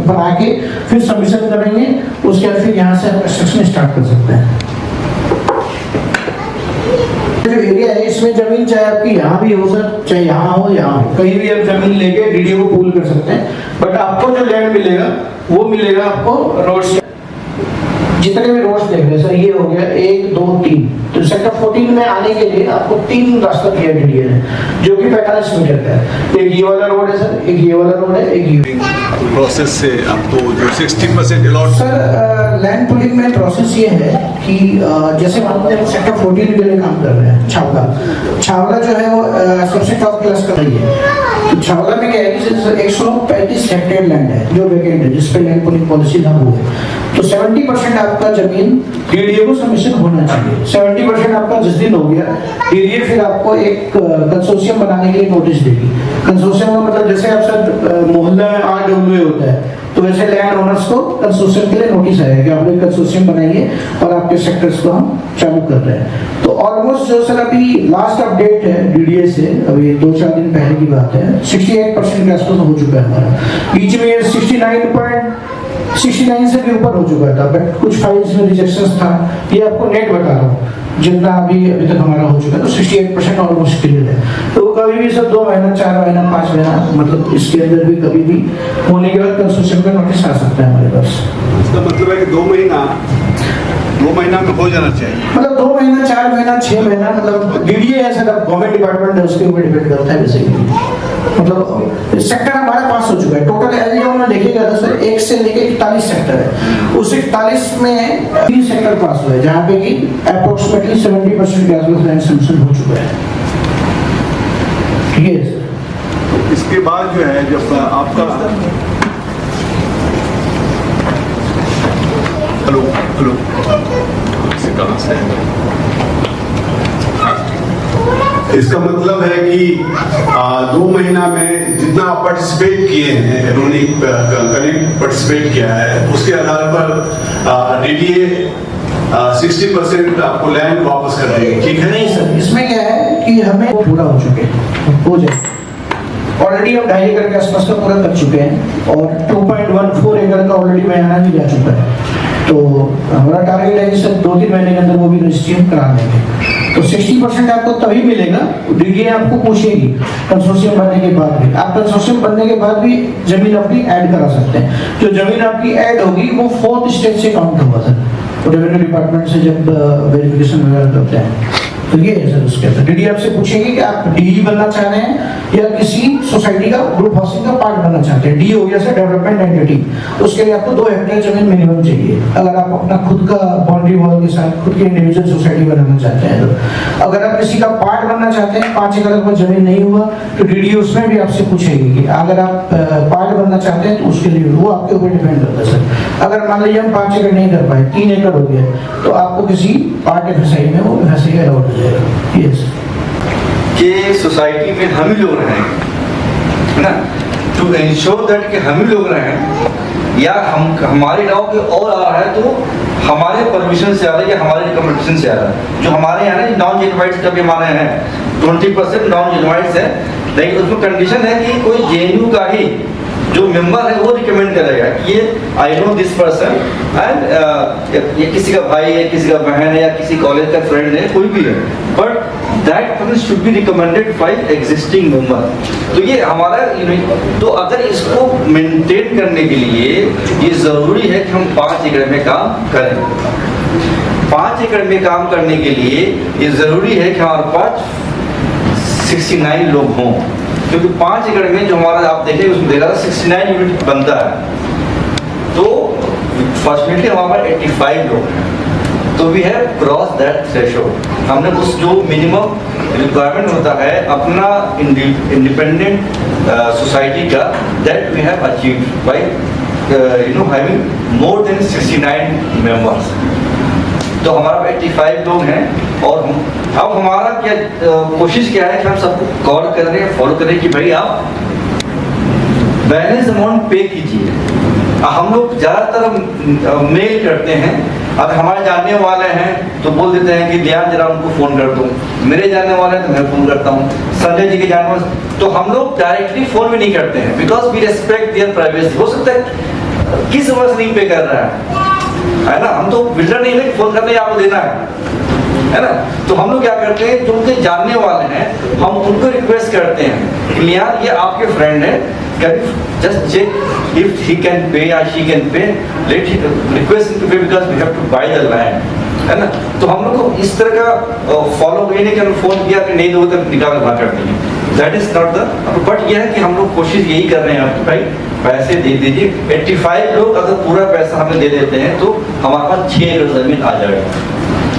बना के फिर सबमिशन करेंगे, उसके बाद फिर यहाँ से आप कंस्ट्रक्शन स्टार्ट कर सकते हैं। जो एरिया है इसमें जमीन चाहे आपकी यहाँ भी हो सर, चाहे यहाँ हो, यहाँ हो, कहीं भी आप जमीन लेके डीडीए को पूल कर सकते हैं, बट आपको जो लैंड मिलेगा वो मिलेगा आपको रोड से जितने भी रोड्स देख रहे हैं सर, ये हो गया 1 2 3। तो सेक्टर 14 में आने के लिए आपको 3 रास्ता दिया डीडीए ने, जो कि 45 मीटर का है। एक ये वाला रोड है सर, एक ये वाला रोड है, एक ये। प्रोसेस से आपको जो 60% अलॉट सर लैंड पुलिंग में प्रोसेस ये है कि जैसे मान लीजिए सेक्टर 14 के लिए काम कर रहे हैं, छावला जो है वो सबसे टॉप क्लास का ही है। तो छावला में क्या है कि 135 हेक्टेयर लैंड है जो वेकेंट है, जिस पर लैंड पुलिंग पॉलिसी लागू है। तो 70% आपका जमीन डीडीए को सबमिशन होना चाहिए। 70% आपका जिस दिन हो गया, डीडीए फिर आपको एक कंसोर्शियम बनाने के लिए नोटिस देगी। कंसोर्शियम का मतलब जैसे आप सर मोहल्ला में RWA होता है, तो वैसे लैंड ओनर्स को कंसोर्शियम के लिए नोटिस आएगा कि आप एक कंसोर्शियम बनाइए और आपके सेक्टर्स को हम चालू कर रहे हैं। तो ऑलमोस्ट जो सर अभी लास्ट अपडेट है डीडीए से, अभी 2-4 दिन पहले की बात है, 68% के आसपास हो चुका है हमारा। बीच में 69 से भी ऊपर हो चुका था, बट कुछ फाइल्स में रिजेक्शंस था। ये आपको नेट बता रहा हूँ, जितना अभी तक हमारा हो चुका है, तो 68% ऑलमोस्ट क्लियर है। तो कभी भी सर 2 महीना, 4 महीना, 5 महीना, मतलब इसके अंदर भी कभी भी होने के बाद कंसोर्शियम का नोटिस आ सकता है हमारे पास। इसका मतलब है कि 2 महीना में हो जाना चाहिए। मतलब 2 महीना, 4 महीना, 6 महीना, मतलब डीडीए है सर, गवर्नमेंट डिपार्टमेंट है, उसके ऊपर डिपेंड करता है बेसिकली। मतलब सेक्टर हमारा पास हो चुका है। टोटल एलजीओ में देखिएगा तो सर 1 से लेके 41 सेक्टर है। उस 41 में 3 सेक्टर पास हुए, जहाँ पे कि अप्रोक्सीमेटली 70% के आसपास लैंड सैंक्शन हो चुका है। ठीक है सर। तो इसके बाद जो है, जब आपका हेलो कहाँ से इसका मतलब है कि 2 महीना में जितना आप पार्टिसिपेट किए हैं, इन्होंने कनेक्ट पार्टिसिपेट किया है, उसके आधार पर डीडीए 60% आपको लैंड वापस कर देगी, ठीक है? नहीं सर, इसमें क्या है कि हमें पूरा हो चुके हैं, हो जाए ऑलरेडी हम 2.5 एकड़ के आसपास का पूरा कर चुके हैं, और 2.14 एकड़ का ऑलरेडी बयाना भी जा चुका है। तो हमारा टारगेट है कि सर 2-3 महीने के अंदर वो भी रजिस्ट्री करा देंगे। तो 60% आपको तभी मिलेगा, डीडीए आपको पूछेगी कंसोर्शियम बनने के बाद भी। आप कंसोर्शियम बनने के बाद भी जमीन अपनी ऐड करा सकते हैं। जो जमीन आपकी ऐड होगी वो 4th स्टेज से काउंट होगा सर, रेवेन्यू डिपार्टमेंट से जब वेरिफिकेशन वगैरह करते हैं। तो ये है सर उसके अंदर डीडी आपसे पूछेगी कि आप डी बनना चाह रहे हैं या किसी सोसाइटी का ग्रुप हाउसिंग का पार्ट बनना चाहते हैं। डी हो गया सर डेवलपमेंट एंटिटी, उसके लिए आपको 2 हेक्टेयर जमीन मिनिमम चाहिए। अगर आप अपना खुद का बाउंड्री वॉल के साथ खुद की इंडिविजुअल सोसाइटी बनाना चाहते हैं तो। अगर आप किसी का पार्ट बनना चाहते हैं, 5 एकड़ पर जमीन नहीं हुआ, तो डीडी उसमें भी आपसे पूछेगी कि अगर आप पार्ट बनना चाहते हैं तो उसके लिए वो आपके ऊपर डिपेंड करता है सर। अगर मान लीजिए हम 5 एकड़ नहीं कर पाए, 3 एकड़ हो गया, तो आपको किसी पार्ट एफएसआई में वो एफएसआई अलाउड हो जाएगा। यस कि सोसाइटी में हम ही लोग रहें, है ना, टू इंश्योर दैट कि हम ही लोग रहें, या हम हमारे गांव के और आ रहा है तो हमारे परमिशन से आ रहा है या हमारे रिकमेंडेशन से आ रहा है। जो हमारे यहाँ ना नॉन जेनवाइट्स का भी हमारे हैं 20% नॉन जेनवाइट्स है, लेकिन उसमें कंडीशन है कि कोई जेएनयू का ही जो मेंबर है वो रिकमेंड करेगा कि ये I know this person and ये किसी का भाई है, किसी का बहन है, या किसी कॉलेज का फ्रेंड है, कोई भी है, but that person should be recommended by existing member. तो ये हमारा तो अगर इसको मेंटेन करने के लिए ये जरूरी है कि हम 5 एकड़ में काम करें। 5 एकड़ में काम करने के लिए ये जरूरी है कि हमारे पास 69 लोग हों, क्योंकि 5 एकड़ में जो हमारा आप देखें उसमें देखा 69 यूनिट बनता है। तो फॉर्चुनेटली हमारे पास 85 लोग हैं, तो we have cross that threshold. हमने उस जो मिनिमम रिक्वायरमेंट होता है अपना इंडिपेंडेंट सोसाइटी का, that we have achieved by having more than 69 members. तो हमारा 85 लोग हैं, और अब हमारा क्या कोशिश क्या है कि हम सबको कॉल कर रहे हैं, फॉलो करें कि भाई आप बैलेंस अमाउंट पे कीजिए। हम लोग ज़्यादातर मेल करते हैं, अगर हमारे जानने वाले हैं तो बोल देते हैं कि ध्यान जरा उनको फ़ोन कर दूँ, मेरे जानने वाले हैं तो मैं फ़ोन करता हूँ, संजय जी के जानने वाले, तो हम लोग डायरेक्टली फ़ोन भी नहीं करते हैं, because we respect their privacy. हो सकता है किस वजह से नहीं पे कर रहा है ना, हम तो बिल्डर नहीं है फोन करने आपको देना है, है ना। तो हम लोग क्या करते हैं, जो उनके जानने वाले हैं हम उनको रिक्वेस्ट करते हैं कि यार ये आपके फ्रेंड है, can just check if he can pay या she can pay, let request to pay because we have to buy the land, है ना। तो हम लोग को इस तरह का फॉलो ये नहीं कि फोन किया कि नहीं दो तो निकाल भाग कर देंगे, that is not the, but यह है कि हम लोग कोशिश यही कर रहे हैं भाई पैसे दे दीजिए। 85 लोग अगर पूरा पैसा हमें दे देते हैं तो हमारे पास 6 एकड़ जमीन आ जाएगी।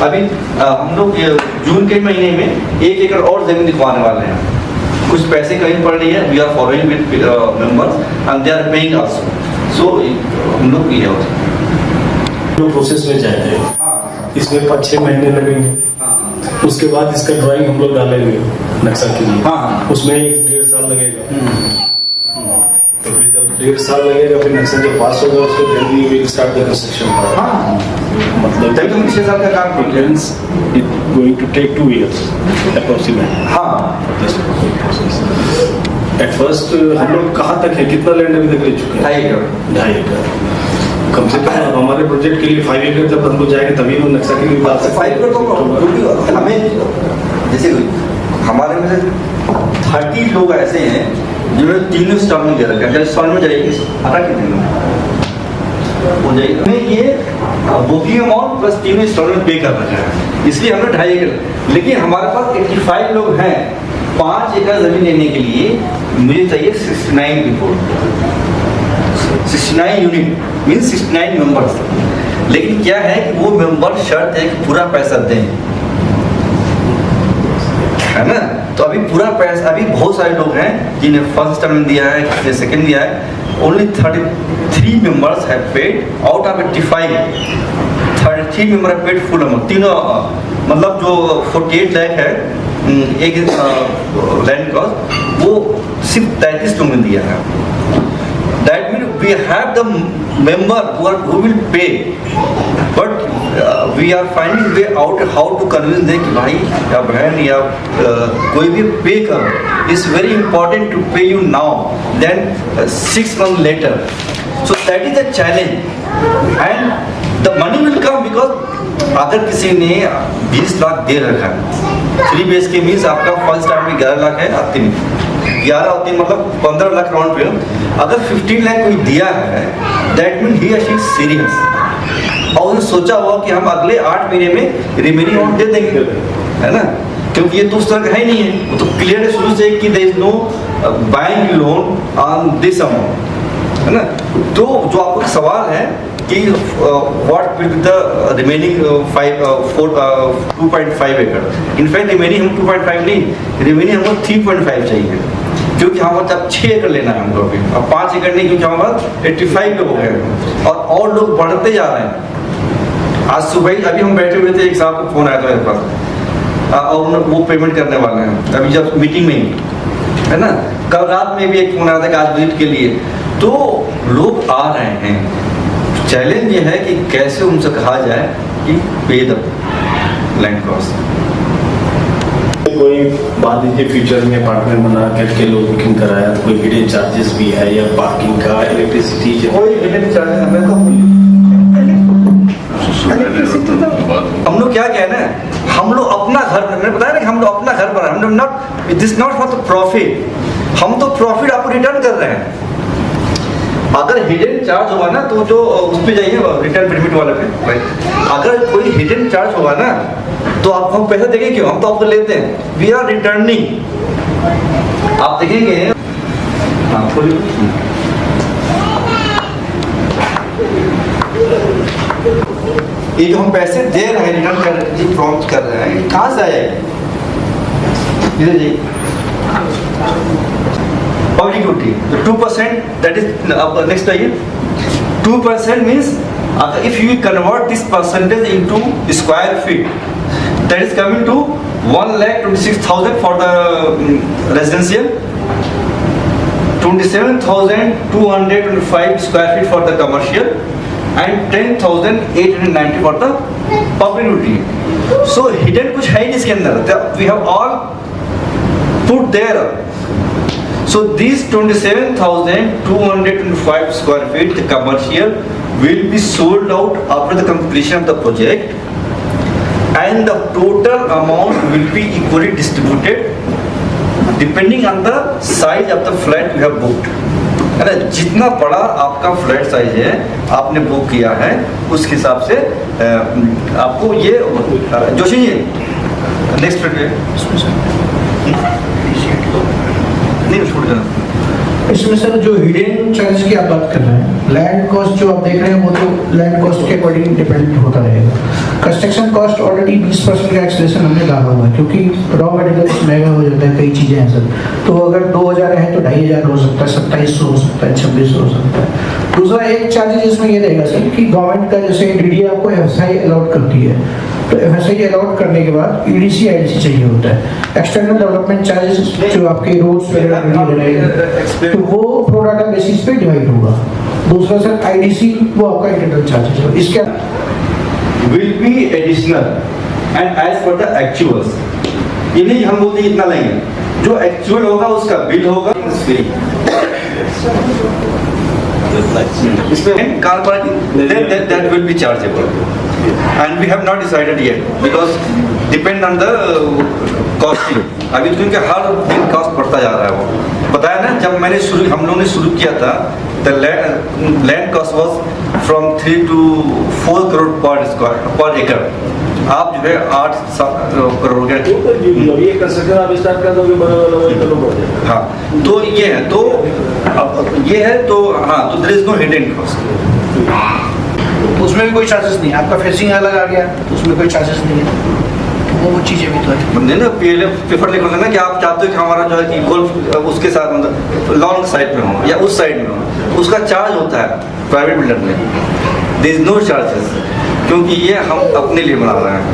अभी हम लोग जून के महीने में 1 एकड़ और जमीन दिखवाने वाले हैं, कुछ पैसे कहीं पड़ रही है, we are following with members and they are paying also, so हम लोग ये जो प्रोसेस में जाएंगे इसमें 5-6 महीने लगेंगे, उसके बाद इसका ड्राइंग हम लोग डालेंगे नक्शा के लिए, उसमें 1-1.5 साल लगेगा। तो फिर जब 1.5 साल लगेगा फिर नक्शा जब पास होगा उसके then we will start the construction. मतलब तब हम 6 साल का काम करते हैं, it going to take 2 years approximately. At first हम लोग कहाँ तक है, कितना लैंड अभी तक ले चुके हैं? 2.5 एकड़। कम से कम हमारे प्रोजेक्ट के लिए 5 एकड़ जब हम लोग जाएंगे तभी वो नक्शा के लिए बात सकते 5 एकड़ तो हमें, जैसे हमारे में से 30 लोग ऐसे हैं जिन्होंने 3 इंस्टॉलमेंट दे रखा है, इंस्टॉलमेंट जाएगी 18 के दिन हो जाएगी, हमें ये बुकिंग अमाउंट प्लस 3 इंस्टॉलमेंट पे कर रखा है, इसलिए हमने 2.5 एकड़। लेकिन हमारे पास 85 लोग हैं, 5 एकड़ जमीन लेने के लिए मुझे चाहिए 69 people, 69 यूनिट मीन 69 मेंबर्स। लेकिन क्या है कि वो मेंबर शर्त है कि पूरा पैसा दें, है ना। तो अभी पूरा पैसा, अभी बहुत सारे लोग हैं जिन्हें फर्स्ट इंस्टॉलमेंट दिया है, किसी सेकंड दिया है, only 33 members have paid out of 85, 33 member have paid full amount, तीनों मतलब जो 48 लाख है एक लैंड कॉस्ट, वो सिर्फ 33 लोगों ने दिया है। That means we have the member who will pay, but we are finding way out how to convince them कि भाई या बहन या कोई भी पे करो, it's very important to pay you now than 6 months later, so that is the challenge and the money will come because अगर किसी ने 20 लाख दे रखा है, 3 BHK मीन्स आपका फर्स्ट टाइम में 11 लाख है, अंतिम 11 और 3 मतलब 15 लाख राउंड पे। अगर 15 लाख कोई दिया है that mean he is serious, और उसने सोचा हुआ कि हम अगले 8 महीने में रिमेनिंग अमाउंट दे देंगे, है ना, क्योंकि ये तो उस तरह का है नहीं है, वो तो क्लियर है शुरू से कि there is no bank loan on this amount, है ना। तो जो आपका सवाल है कि what will be the remaining 2.5 एकड़, इनफैक्ट रिमेनिंग हम 2.5 नहीं, रिमेनिंग हमको 3.5 चाहिए, क्योंकि हमारे अब 6 एकड़ लेना है हमको अभी, अब 5 एकड़ नहीं, क्योंकि हमारे पास 85 लोग हो गए और लोग बढ़ते जा रहे हैं। आज सुबह अभी हम बैठे हुए थे, एक साहब का फोन आया था मेरे पास और वो पेमेंट करने वाले हैं अभी जब मीटिंग में ही, है ना। कल रात में भी एक फोन आया था कि आज विजिट के लिए, तो लोग आ रहे हैं। चैलेंज ये है कि कैसे उनसे कहा जाए कि पे द लैंड कॉस्ट। कोई मान लीजिए फ्यूचर में अपार्टमेंट बना करके लोग बुकिंग कराया तो कोई हिडन चार्जेस भी है या पार्किंग का, इलेक्ट्रिसिटी, कोई हिडन चार्जेस हमें तो हम लोग क्या कहना है, हम लोग अपना घर, मैंने बताया ना कि हम लोग अपना घर बना, हम लोग not, it is not for the profit, हम तो प्रॉफिट आपको रिटर्न कर रहे हैं। अगर हिडन चार्ज होगा ना तो जो उस पे जाइए रिटर्न बेनिफिट वाले पे, अगर कोई हिडन चार्ज होगा ना तो आप हम पैसा देंगे क्यों, हम तो आपको लेते हैं, वी आर रिटर्निंग। आप देखेंगे ये जो हम पैसे दे रहे हैं, रिटर्न कर प्रॉम्प्ट कर रहे हैं, कहाँ से आएगा, इधर जी पब्लिक ड्यूटी, तो 2% दैट इज नेक्स्ट आइए, 2% means if you convert this percentage into square feet, that is coming to 1,26,000 for the residential, 27,225 square feet for the commercial, and 10,890 for the public utility. So hidden कुछ है नहीं इसके अंदर, we have all put there. So these 27,225 square feet, the commercial, will be sold out after the completion of the project, and the total amount will be equally distributed depending on the size of the flat you have booked. है ना, जितना बड़ा आपका flat size है आपने book किया है उस हिसाब से आपको ये जोशी जी नेक्स्ट नहीं छोड़ देना। इसमें सर जो हिडन चार्ज की आप बात कर रहे हैं, लैंड कॉस्ट जो आप देख रहे हैं वो तो लैंड कॉस्ट के अकॉर्डिंग डिपेंड होता रहेगा। कंस्ट्रक्शन कॉस्ट ऑलरेडी 20% का एक्सलेशन हमने डाला हुआ है, क्योंकि रॉ मटेरियल्स महंगा हो जाता है, कई चीज़ें हैं सर। तो अगर 2000 है तो 2500 हो सकता है, 2700 हो सकता है, 2600 हो सकता है। दूसरा एक चार्जेज इसमें ये रहेगा सर कि गवर्नमेंट का जैसे डीडीए आपको एफएसआई अलॉट करती है, तो एफएसआई अलॉट करने के बाद ईडीसी आईडीसी चाहिए होता है, एक्सटर्नल डेवलपमेंट चार्जेस जो आपके रोड्स वगैरह रहेंगे तो वो प्रो डाटा बेसिस पे डिवाइड होगा। दूसरा सर आईडीसी वो आपका इंटरनल चार्जेस है, इसके will be additional and as per the actuals। ये नहीं हम बोलते इतना लेंगे, जो एक्चुअल होगा उसका बिल होगा इसमें car parking that will be chargeable and we have not decided yet because depend on the costing। अभी तो क्योंकि हर दिन कॉस्ट बढ़ता जा रहा है, वो बताया ना जब मैंने हम लोगों ने शुरू किया था the land cost was from 3 to 4 crore per acre। आप जो है 8-7 करोड़ के ये कंस्ट्रक्शन आप स्टार्ट कर दोगे बराबर। हाँ तो ये है तो अब ये है तो हाँ तो there is no hidden cost. उसमें भी कोई चार्जेस नहीं है, आपका फेसिंग अलग आ गया तो उसमें कोई चार्जेस नहीं है, वो चीज़ें भी तो है। बंदे ना पहले प्रेफर लिख ना कि आप चाहते हो कि हमारा जो है गोल्फ उसके साथ मतलब लॉन्ग साइड में हो या उस साइड में हो, उसका चार्ज होता है प्राइवेट बिल्डर में, देयर इज नो चार्जेस क्योंकि ये हम अपने लिए बना रहे हैं।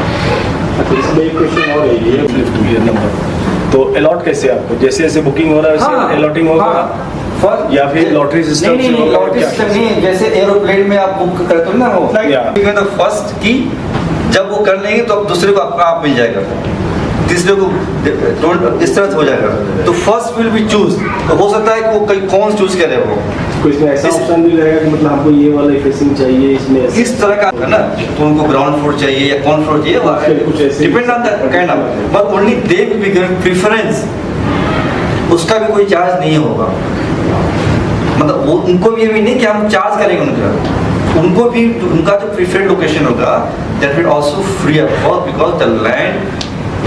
तो इसमें एक क्वेश्चन और है, ये लिफ्ट क्लियर नंबर तो अलॉट कैसे आपको जैसे जैसे बुकिंग हो रहा है वैसे अलॉटिंग होगा या फिर लॉटरी सिस्टम से होगा? लॉटरी सिस्टम नहीं, जैसे एरोप्लेन में आप बुक करते हो ना वो तो फर्स्ट की जब वो कर लेंगे तो अब दूसरे को आपका आप मिल जाएगा, तीसरे को इस तरह से हो जाएगा। तो फर्स्ट विल बी चूज, तो हो सकता है कि वो कौन चूज करे वो कोई इसमें ऐसा ऑप्शन भी रहेगा कि मतलब हमको ये वाला फेसिंग चाहिए इसमें इस तरह का है ना, तो उनको ग्राउंड फ्लोर चाहिए या कौन फ्लोर चाहिए, depend on that kind of, but only they will be given preference, उसका भी कोई चार्ज नहीं होगा। मतलब वो उनको भी ये भी नहीं कि हम चार्ज करेंगे उनको भी उनका जो प्रीफर्ड लोकेशन होगा that will also free of cost because the land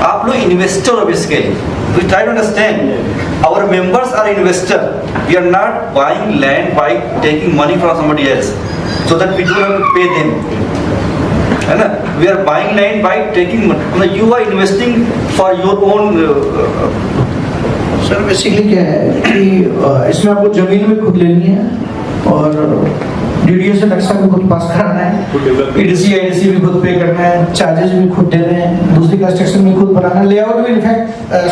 आप लोग इन्वेस्टर हो basically, we try to understand our members are investor, we are not buying land by taking money from somebody else so that we don't have to pay them, है ना, we are buying land by taking money, you are investing for your own. Sir basically क्या है कि इसमें आपको जमीन भी खुद लेनी है और डीडीए से नक्शा भी खुद पास कराना है, ईडीसी आईडीसी भी खुद पे करना है, चार्जेस भी खुद देने हैं, दूसरी कंस्ट्रक्शन भी खुद बनाना है, लेआउट भी इनफैक्ट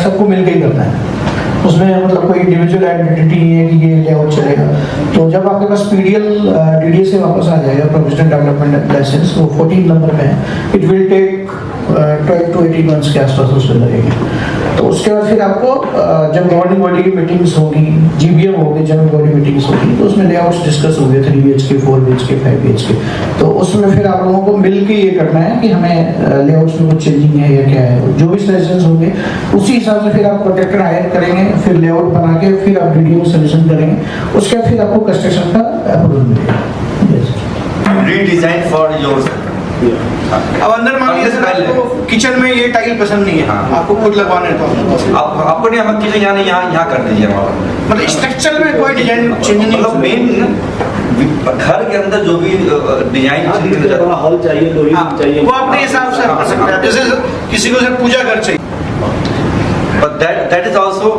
सबको मिलकर ही करना है, उसमें मतलब कोई इंडिविजुअल आइडेंटिटी नहीं है कि ये लेआउट चलेगा। तो जब आपके पास पीडीएल डीडीए से वापस आ जाएगा प्रोविजनल डेवलपमेंट लाइसेंस, वो 14 नंबर में है, it will take 12 to 18 months के आसपास उसमें लगेंगे। तो उसके बाद फिर आपको जब गवर्निंग बॉडी की मीटिंग्स होगी, जीबीएम होगी, जनरल बॉडी मीटिंग्स होगी, तो उसमें लेआउट्स डिस्कस होंगे 3 BHK 4 BHK 5 BHK, तो उसमें फिर आप लोगों को मिल के ये करना है कि हमें लेआउट्स में कुछ चेंजिंग है या क्या है, जो भी सजेशंस होंगे उसी हिसाब से फिर आप कॉन्ट्रैक्टर हायर करेंगे, फिर लेआउट बना के फिर आप डीडीए में सजेशन करेंगे, उसके बाद फिर आपको कंस्ट्रक्शन का अप्रूवल मिलेगा। रीडिजाइन फॉर योर अब अंदर मान लीजिए सर आपको किचन में ये टाइल पसंद नहीं है, आपको खुद लगवाना है तो आपको नहीं, हम किचन यहाँ नहीं यहाँ कर दीजिए हमारा, मतलब स्ट्रक्चर में कोई डिजाइन चेंज नहीं, मतलब मेन घर के अंदर जो भी डिजाइन हॉल चाहिए, दो ही चाहिए, वो अपने हिसाब से कर सकते हैं। जैसे किसी को सर पूजा घर चाहिए, but that is also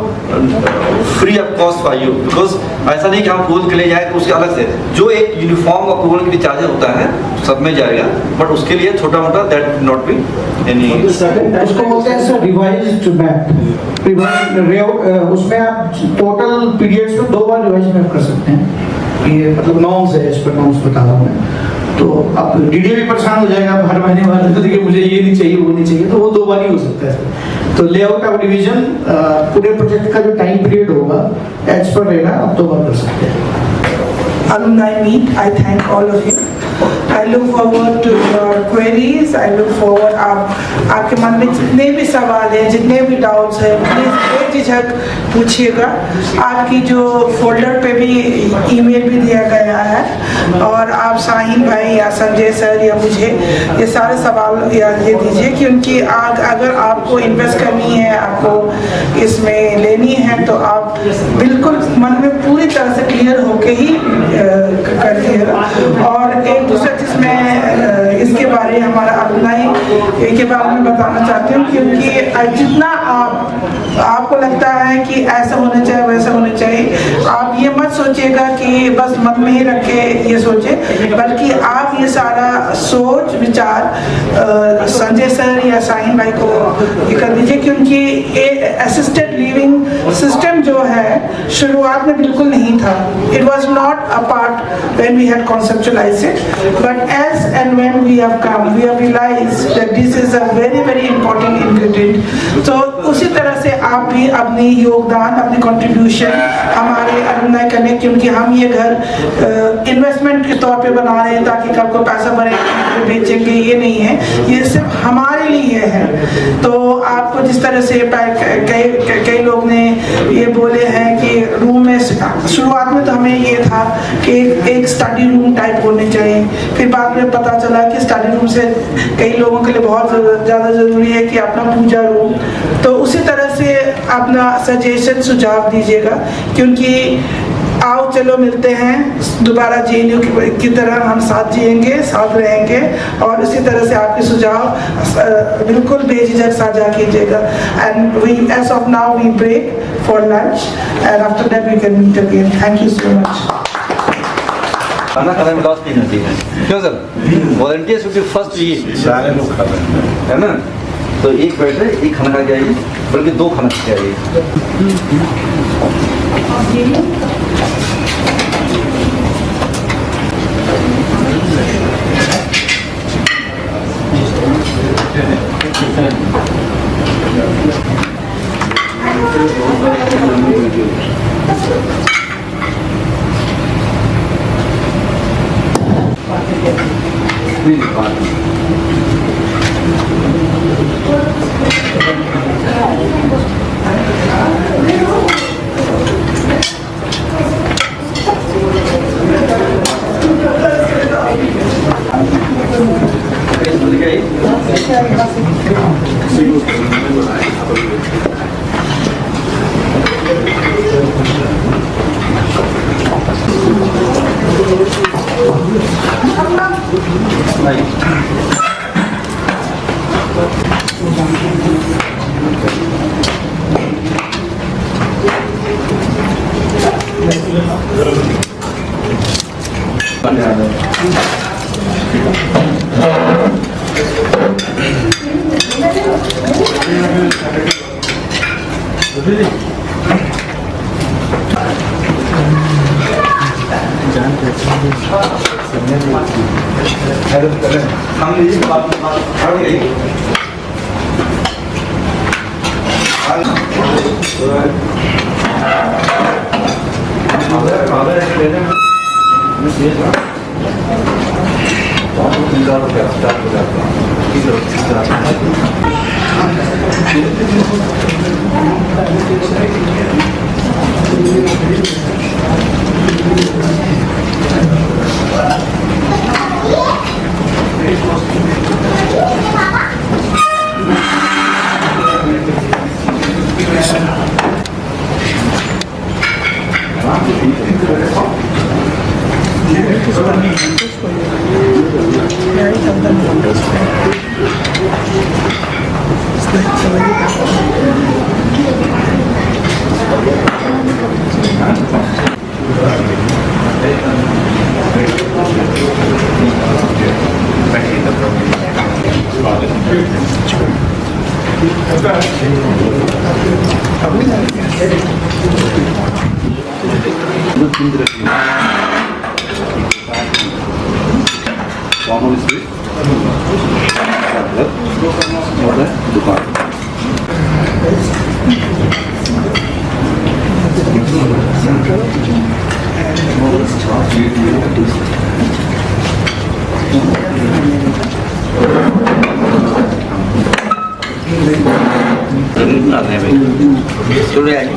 free of cost for you because ऐसा नहीं कि हम अप्रूवल के लिए जाए तो उसके अलग से जो एक यूनिफॉर्म अप्रूवल के लिए चार्जेस होता है सब में जाएगा, बट उसके लिए छोटा मोटा दैट नॉट बी एनी, उसको बोलते हैं सर रिवाइज्ड मैप, उसमें आप टोटल पीरियड्स में 2 बार रिवाइज मैप कर सकते हैं, ये मतलब नॉर्म्स है, इस पर नॉर्म्स बता रहा हूँ मैं। तो आप डीडीए भी परेशान हो जाएगा, हर महीने बार तो देखिए मुझे ये नहीं चाहिए वो नहीं चाहिए, तो वो 2 बार ही हो सकता है। तो लेआउट ऑफ डिवीजन पूरे प्रोजेक्ट का जो टाइम पीरियड होगा एज पर रहेगा, आप 2 बार कर सकते हैं। Alumni meet, I thank all of you. I look forward to your queries, I look forward आपके मन में जितने भी सवाल हैं, जितने भी डाउट्स हैं, प्लीज़ बेझिझक पूछिएगा। आपकी जो फोल्डर पे भी ईमेल भी दिया गया है और आप शाहीन भाई या संजय सर या मुझे ये सारे सवाल याद ये दीजिए, क्योंकि अगर आपको इन्वेस्ट करनी है, आपको इसमें लेनी है, तो आप बिल्कुल मन में पूरी तरह से क्लियर होके ही करिएगा। और एक दूसरा चीज़ मैं इसके बारे में हमारा अपनाई के बारे में बताना चाहती हूँ, क्योंकि जितना आपको लगता है कि ऐसा होना चाहिए वैसा होना चाहिए, आप ये मत सोचिएगा कि बस मन में ही रख के ये सोचे, बल्कि आप ये सारा सोच विचार संजय सर या शाहीन भाई को ये कर दीजिए, क्योंकि असिस्टेड लिविंग सिस्टम जो है शुरुआत में बिल्कुल नहीं था। It was not a part when we had conceptualised it, but as and when we have come we have realised that this is a very very important ingredient. तो उसी तरह से आप भी अपनी योगदान, अपनी कंट्रीब्यूशन हमारे अलुमनाई कनेक्ट, क्योंकि हम ये घर इन्वेस्टमेंट के तौर पे बना रहे हैं ताकि कल को पैसा बने बेचेंगे, ये नहीं है, ये सिर्फ हमारे लिए है। तो आपको जिस तरह से कई लोग ने ये बोले हैं कि रूम में, शुरुआत में तो हमें ये था कि एक स्टडी रूम टाइप होने चाहिए, फिर बाद में पता चला कि स्टडी रूम से कई लोगों के लिए बहुत ज़्यादा ज़रूरी है कि अपना पूजा रूम। तो उसी तरह से अपना सजेशन सुझाव दीजिएगा, क्योंकि आओ चलो मिलते हैं दोबारा जेएनयू की तरह हम साथ जिएंगे, साथ रहेंगे, और इसी तरह से आपके सुझाव बिल्कुल बेझिझक साझा कीजिएगा। And we as of now we break for lunch and after that we can meet again. Thank you so much. खाना खाने में लॉस नहीं होती है, क्यों sir? Volunteers should be first eat, सारे लोग खा रहे हैं, है ना? तो एक बैठ रहे, एक खाना खा के आइए, बल्कि 2 खाना खा के आइए।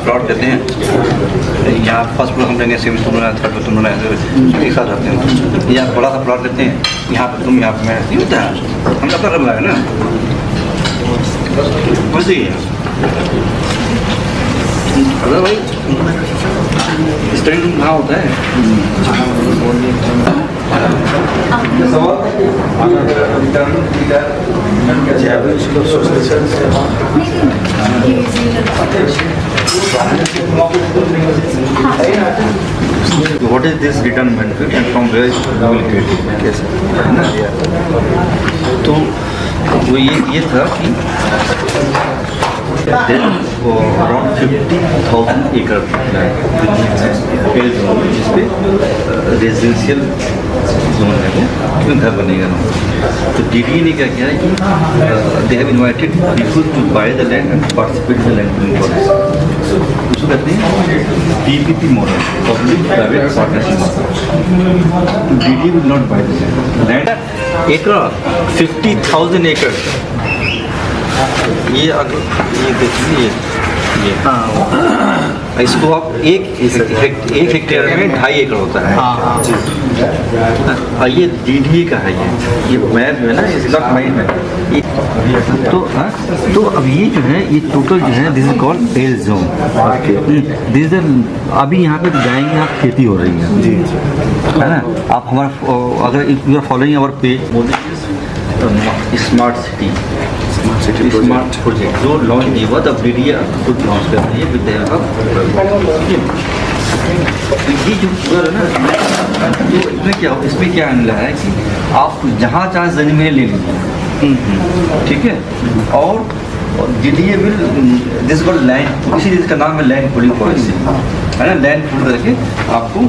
प्लॉट देते हैं, यहाँ फर्स्ट फ्लोर हम लेंगे, सेकंड फ्लोर में, थर्ड फ्लोर में, एक साथ रहते हैं। यहाँ बड़ा सा प्लॉट देते हैं, यहाँ पर तुम, यहाँ पर मैं, नहीं होता है, हम अपना कर रहे हैं ना, वैसे ही है। अरे भाई स्टैंड कहाँ होता है? What is this return benefit and from where you will get it? कैसे? तो वो ये था कि around 50,000 acre जिसपे रेजिडेंशियल जोन है वो, क्यों घर बनेगा ना। तो DDA ने क्या किया है कि they have invited people to buy the land and participate the land pooling policy. उसको कहते हैं PPP model, public private partnership model. DDA will not buy the land एकड़ 50,000 एकड़। ये अगर ये देखिए ये हाँ, इसको आप एक हेक्टेयर में 2.5 एकड़ होता है। ये DDA का है, ये मैप जो है ना, इस लॉट माइंड में तो अब ये जो है, ये टोटल जो है, this is called L zone. This is अभी यहाँ पे जाएंगे आप, खेती हो रही है जी, है ना। आप हमारा अगर you are following our page, smart city smart project जो लॉन्च नहीं हुआ, तब DDA खुद लॉन्च कर रही है विद्या का। ये जो पूरा है ना, तो इसमें क्या मिला है कि आप जहाँ चाहे जमीन ले लीजिए, ठीक है। और DDA will this called land, इसी चीज़ का नाम है लैंड पूलिंग पॉलिसी, है ना। लैंड पूल करके आपको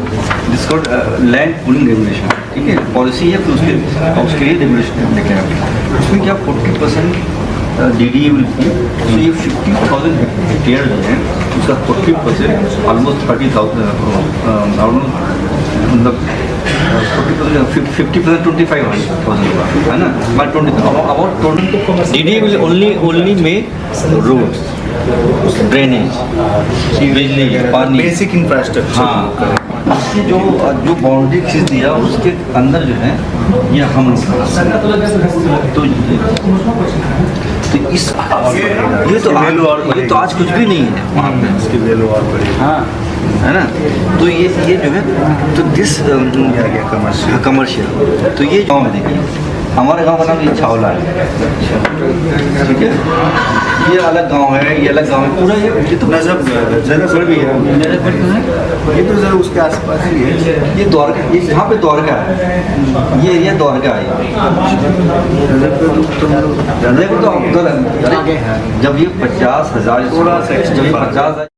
this called land pooling regulation, ठीक है, पॉलिसी है। फिर उसके लिए रेगुलेशन लेके आए, उसमें क्या 40% DDA विल की। तो ये 50,000 हेक्टेयर जो है, उसका 40% ऑलमोस्ट 30,000 मतलब 50% 25,000 है ना, but 20 DDA will only make roads, drainage, बिजली, पानी, बेसिक इंफ्रास्ट्रक्चर। हाँ, इसकी जो बाउंड्री खींच दिया, उसके अंदर जो है ये हम तो इस ये तो आज कुछ भी नहीं है वहाँ पे, इसकी वैल्यू और बड़ी, हाँ, है ना। तो ये जो है, तो दिस कमर्शियल। तो ये गाँव में देखिए, हमारे गांव का नाम ये छावला है, ठीक है। ये अलग गांव है, ये अलग गांव है, पूरा ये तो नजफगढ़ भी है, नजफगढ़ है, ये तो जरा उसके आसपास ही है। ये द्वारका, ये यहाँ पे द्वारका है, ये एरिया द्वारका है। जब ये 50,000 जब ये 50,000